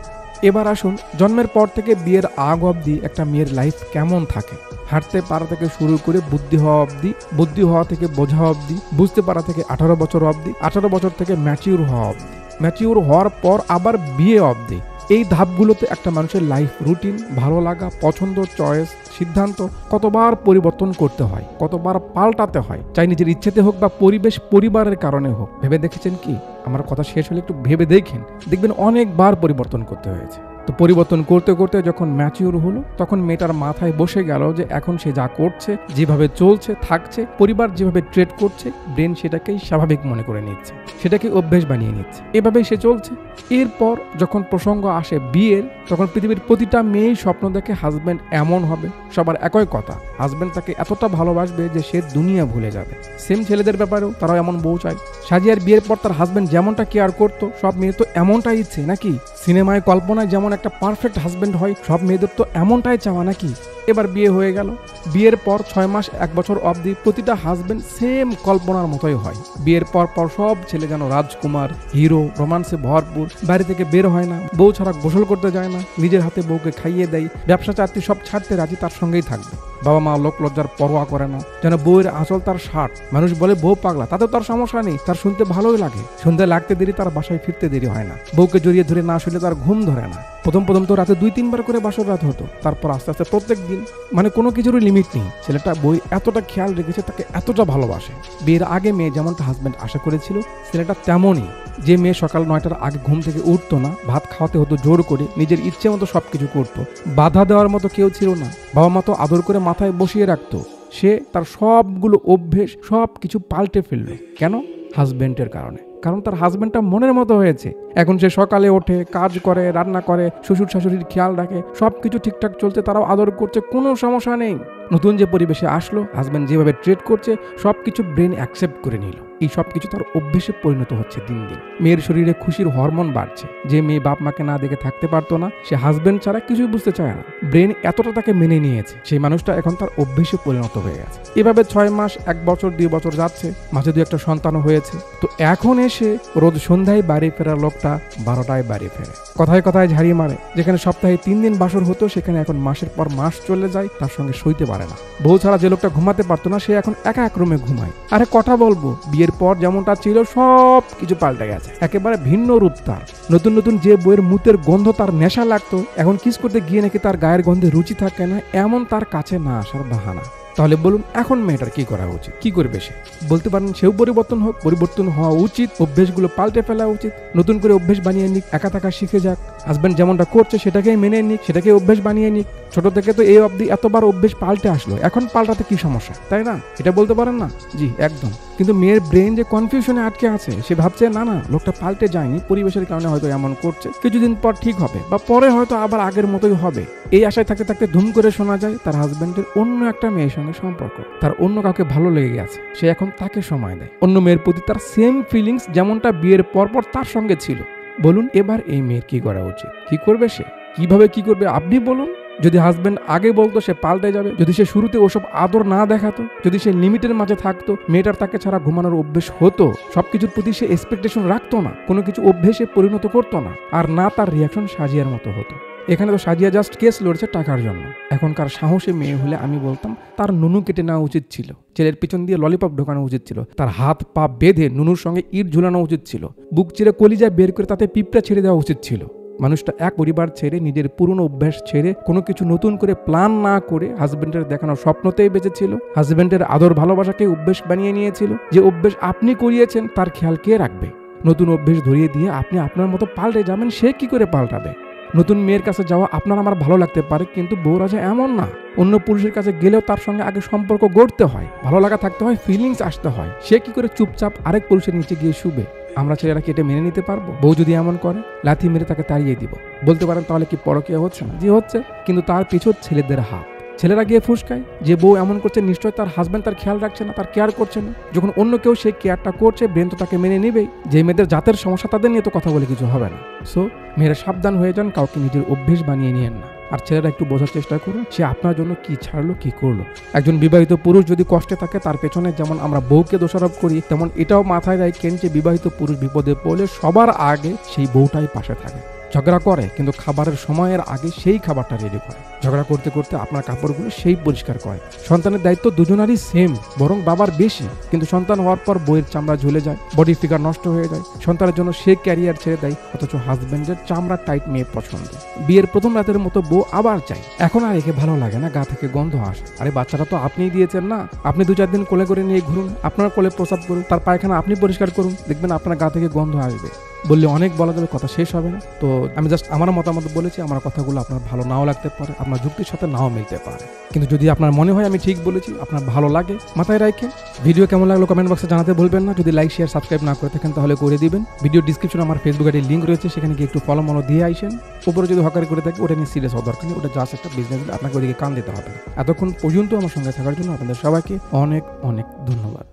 এবার আসুন, জন্মের পর থেকে বিয়ের আগ অবধি একটা মেয়ের লাইফ কেমন থাকে। হাঁটতে পারা থেকে শুরু করে বুদ্ধি হওয়া অবধি, বুদ্ধি হওয়া থেকে বোঝা অবধি, বুঝতে পারা থেকে 18 বছর অবধি, 18 বছর থেকে ম্যাচিউর হওয়া অবধি, ম্যাচিউর হওয়ার পর আবার বিয়ে অবধি। এই ধাপগুলোতে একটা মানুষের লাইফ রুটিন, ভালো লাগা, পছন্দ, চয়েস, সিদ্ধান্ত কতবার পরিবর্তন করতে হয়, কতবার পাল্টাতে হয়, চাই নিজের ইচ্ছেতে হোক বা পরিবেশ, পরিবারের কারণে হোক। ভেবে দেখেছেন কি? আমার কথা শেষ হলে একটু ভেবে দেখেন, দেখবেন অনেকবার পরিবর্তন করতে হয়েছে। তো পরিবর্তন করতে করতে যখন ম্যাচিউর হলো, তখন মেয়েটার মাথায় বসে গেল যে এখন সে যা করছে, যেভাবে চলছে, থাকছে, পরিবার যেভাবে ট্রিট করছে, ব্রেন সেটাকেই স্বাভাবিক মনে করে নিচ্ছে, সেটাকে অভ্যেস বানিয়ে নিচ্ছে, এভাবেই সে চলছে। এরপর যখন প্রসঙ্গ আসে বিয়ের, তখন পৃথিবীর প্রতিটা মেয়েই স্বপ্ন দেখে হাজব্যান্ড এমন হবে। সবার একই কথা, হাজব্যান্ড তাকে এতটা ভালোবাসবে যে সে দুনিয়া ভুলে যাবে। সেম ছেলেদের ব্যাপারেও তারাও এমন বউ চায়। সাজিয়ার বিয়ের পর তার হাজব্যান্ড যেমনটা কেয়ার করতো, সব মেয়ে তো এমনটাই ইচ্ছে নাকি? সিনেমায় কল্পনায় যেমন একটা পারফেক্ট হাজব্যান্ড হয়, সব মেয়েদের তো এমনটাই চাওয়া নাকি? এবার বিয়ে হয়ে গেল, বিয়ের পর 6 মাস 1 বছর অবধি প্রতিটা হাজব্যান্ড সেম কল্পনার মতোই হয়। বিয়ের পর সব ছেলে যেন রাজকুমার, হিরো, রোমান্সে ভরপুর, বাড়ি থেকে বের হয় না, বউ ছাড়া গোসল করতে যায় না, নিজের হাতে বউকে খাইয়ে দেয়, ব্যবসা চাকরি সব ছাড়তে রাজি, তার সঙ্গেই থাকবে। বাবা মা লোক লজ্জার পরোয়া করে না, যেন বউয়ের আঁচল তার শার্ট। মানুষ বলে বউ পাগলা, তাতে তার সমস্যা নেই, তার শুনতে ভালোই লাগে। সন্ধ্যা লাগতে দেরি, তার বাসায় ফিরতে দেরি হয় না। বউকে জড়িয়ে ধরে না শুলে তার ঘুম ধরে না। প্রথম তো রাতে 2-3 বার করে বাসর রাত হতো, তারপর আস্তে আস্তে প্রত্যেক দিন। মানে কোনো কিছুরই লিমিট নেই। ছেলেটা বই এতটা খেয়াল রেখেছে, তাকে এতটা ভালোবাসে। বিয়ের আগে মেয়ে যেমনটা হাজব্যান্ড আশা করেছিল, ছেলেটা তেমনই। যে মেয়ে সকাল 9টার আগে ঘুম থেকে উঠতো না, ভাত খাওয়াতে হতো জোর করে, নিজের ইচ্ছে মতো সবকিছু করতো, বাধা দেওয়ার মতো কেউ ছিল না। বাবা মা তো আদর করে মাথায় বসিয়ে রাখতো। সে তার সবগুলো অভ্যেস, সব কিছু পাল্টে ফেললো। কেন? হাজব্যান্ডের কারণে। কারণ তার হাজব্যান্ডটা মনের মতো হয়েছে। এখন সে সকালে ওঠে, কাজ করে, রান্না করে, শ্বশুর শাশুড়ির খেয়াল রাখে, সবকিছু ঠিকঠাক চলছে, তারাও আদর করছে, কোনো সমস্যা নেই। নতুন যে পরিবেশে আসলো, হাজব্যান্ড যেভাবে ট্রিট করছে, সবকিছু ব্রেন অ্যাকসেপ্ট করে নিল। এই সবকিছু তার অভ্যেসে পরিণত হচ্ছে দিন দিন। মেয়ের শরীরে খুশির হরমোন বাড়ছে। যে মেয়ে বাপ মাকে না দেখে থাকতে পারতো না, সে হাজব্যান্ড ছাড়া কিছুই বুঝতে চায় না। ব্রেন এতটা তাকে মেনে নিয়েছে, সেই মানুষটা এখন তার অভ্যেসে পরিণত হয়ে গেছে। এভাবে 6 মাস, 1 বছর, 2 বছর যাচ্ছে, মাঝে 2 একটা সন্তানও হয়েছে। তো এখন এসে রোজ সন্ধ্যায় বাড়ি ফেরার লোকটা 12টায় বাড়ি ফেরে। কথায় কথায় ঝাড়িয়ে মারে। যেখানে সপ্তাহে 3 দিন বাসর হতো সেখানে এখন মাসের পর মাস চলে যায়, তার সঙ্গে সইতে পারে না। বউ ছাড়া যে লোকটা ঘুমাতে পারতো না সে এখন একা এক রুমে ঘুমায়। আরে কথা বলবো, বিয়ের পর যেমনটা ছিল সব কিছু পাল্টে গেছে, একেবারে ভিন্ন রূপ তার। নতুন নতুন যে বইয়ের মুতের গন্ধ তার নেশা লাগতো, এখন কিস করতে গিয়ে নাকি তার গায়ের গন্ধে রুচি থাকে না, এমন তার কাছে না আসার বাহানা। তাহলে বলুন এখন মেয়েটার কি করা উচিত, কি করবে সে? বলতে পারেন সেও পরিবর্তন হোক, পরিবর্তন হওয়া উচিত, অভ্যেসগুলো পাল্টে ফেলা উচিত, নতুন করে অভ্যেস বানিয়ে নিক, একা থাকা শিখে যাক, হাজব্যান্ড যেমনটা করছে সেটাকেই মেনে নিক, সেটাকে অভ্যেস বানিয়ে নিক। ছোট থেকে তো এই অবধি এতবার অভ্যেস পাল্টে আসলো, এখন পাল্টাতে কি সমস্যা, তাই না? এটা বলতে পারেন না? জি একদম। কিন্তু মেয়ের ব্রেন যে কনফিউশনে আটকে আছে, সে ভাবছে না না লোকটা পাল্টে যায়নি, পরিবেশের কারণে হয়তো এমন করছে, কিছুদিন পর ঠিক হবে বা পরে হয়তো আবার আগের মতোই হবে। এই আশায় থাকতে থাকতে ধুম করে শোনা যায় তার হাজব্যান্ডের অন্য একটা মেয়ের সঙ্গে সম্পর্ক, তার অন্য কাউকে ভালো লেগে গেছে, সে এখন তাকে সময় দেয়। অন্য মেয়ের প্রতি তার সেম ফিলিংস যেমনটা বিয়ের পরপর তার সঙ্গে ছিল। বলুন এবার এই মেয়ের কি করা উচিত, কি করবে সে, কিভাবে কি করবে আপনি বলুন? যদি হাজব্যান্ড আগে বলতো সে পাল্টে যাবে, যদি সে শুরুতে ওসব আদর না দেখাতো, যদি সে লিমিটের মাঝে থাকতো, মেয়েটার তাকে ছাড়া ঘুমানোর অভ্যেস হতো, সবকিছুর প্রতি সে এক্সপেকটেশন রাখতো না, কোনো কিছু অভ্যেসে পরিণত করতো না, আর না তার রিয়াকশন সাজিয়ার মতো হতো। এখানে তো সাজিয়া জাস্ট কেস লড়ছে টাকার জন্য। এখনকার সাহসী মেয়ে হলে আমি বলতাম তার নুনু কেটে নেওয়া উচিত ছিল, ছেলের পিছন দিয়ে ললিপপ ঢোকানো উচিত ছিল, তার হাত পা বেঁধে নুনুর সঙ্গে ইট ঝুলানো উচিত ছিল, বুক চিরে কলিজা বের করে তাতে পিঁপড়া ছেড়ে দেওয়া উচিত ছিল। মানুষটা এক পরিবার ছেড়ে, নিজের পুরনো অভ্যাস ছেড়ে, কোনো কিছু নতুন করে প্ল্যান না করে হাজবেন্ডের দেখানো স্বপ্নতেই বেঁচেছিল, হাজবেন্ডের আদর ভালোবাসাকে অভ্যেস বানিয়ে নিয়েছিল। যে অভ্যেস আপনি করিয়েছেন তার খেয়াল কে রাখবে? নতুন অভ্যেস ধরিয়ে দিয়ে আপনি আপনার মতো পাল্টে যাবেন, সে কি করে পাল্টাবে? নতুন মেয়ের কাছে যাওয়া আপনার আমার ভালো লাগতে পারে, কিন্তু বউরা যে এমন না, অন্য পুরুষের কাছে গেলেও তার সঙ্গে আগে সম্পর্ক গড়তে হয়, ভালো লাগা থাকতে হয়, ফিলিংস আসতে হয়। সে কি করে চুপচাপ আরেক পুরুষের নিচে গিয়ে শুবে? আমরা ছেলেরা কি এটা মেনে নিতে পারবো? বউ যদি এমন করে লাথি মেরে তাকে তাড়িয়ে দিব। বলতে পারেন তাহলে কি পরকীয়া হচ্ছে না? জি হচ্ছে, কিন্তু তার পিছু ছেলেদের হাত। ছেলেরা গিয়ে ফুসকায় যে বউ এমন করছে, নিশ্চয় তার হাজব্যান্ড তার খেয়াল রাখছে না, তার কেয়ার করছে না। যখন অন্য কেউ সেই কেয়ারটা করছে, ব্রেন তো তাকে মেনে নেবেই। যে মেয়েদের জাতের সমস্যা তাদের নিয়ে তো কথা বলে কিছু হবে না। সো মেয়েরা সাবধান হয়ে যান, কাউকে নিজের অভ্যেস বানিয়ে নিয়েন না। আর ছেলেরা একটু বোঝার চেষ্টা করুন সে আপনার জন্য কি ছাড়লো, কি করলো। একজন বিবাহিত পুরুষ যদি কষ্টে থাকে, তার পেছনে যেমন আমরা বউকে দোষারোপ করি, তেমন এটাও মাথায় রাখেন যে বিবাহিত পুরুষ বিপদে পড়লে সবার আগে সেই বউটাই পাশে থাকে। ঝগড়া করে কিন্তু খাবারের সময়ের আগে সেই খাবারটা রেডি করে। ঝগড়া করতে করতে আপনার কাপড়গুলো সেই পরিষ্কার করে। সন্তানের দায়িত্ব দুজনারই সেম, বরং বাবার বেশি। কিন্তু সন্তান হওয়ার পর বইয়ের চামড়া ঝুলে যায়, বডি ফিগার নষ্ট হয়ে যায়, সন্তানের জন্য সে ক্যারিয়ার ছেড়ে দেয়, অথচ হাজবেন্ডের চামড়া টাইট মেয়ে পছন্দ। বিয়ের প্রথম রাতের মতো বউ আবার চাই, এখন আর একে ভালো লাগে না, গা থেকে গন্ধ আসে। আরে বাচ্চাটা তো আপনিই দিয়েছেন না, আপনি 2-4 দিন কোলে করে নিয়ে ঘুরুন, আপনার কোলে প্রসাব করুন, তার পায়খানা আপনি পরিষ্কার করুন, দেখবেন আপনার গা থেকে গন্ধ আসবে। বললে অনেক বলা যাবে, কথা শেষ হবে না। তো আমি জাস্ট আমার মতামত বলেছি, আমার কথাগুলো আপনার ভালো নাও লাগতে পারে, আপনার যুক্তির সাথে নাও মিলতে পারে, কিন্তু যদি আপনার মনে হয় আমি ঠিক বলেছি, আপনার ভালো লাগে, মাথায় রাখেন। ভিডিও কেমন লাগলো কমেন্ট বক্সে জানাতে ভুলবেন না। যদি লাইক শেয়ার সাবস্ক্রাইব না করে থাকেন তাহলে করে দিবেন। ভিডিও ডিসক্রিপশনে আমার ফেসবুক আইডির লিঙ্ক রয়েছে, সেখানে গিয়ে একটু ফলো মলো দিয়ে আইসেন। উপরে যদি হকারি করে থাকে ওটা নিয়ে সিরিয়াস হওয়ার দরকার নেই, ওটা জাস্ট একটা বিজনেস, আপনাকে ওদিকে কান দিতে হবে না। এতক্ষণ পর্যন্ত আমার সঙ্গে থাকার জন্য আপনাদের সবাইকে অনেক অনেক ধন্যবাদ।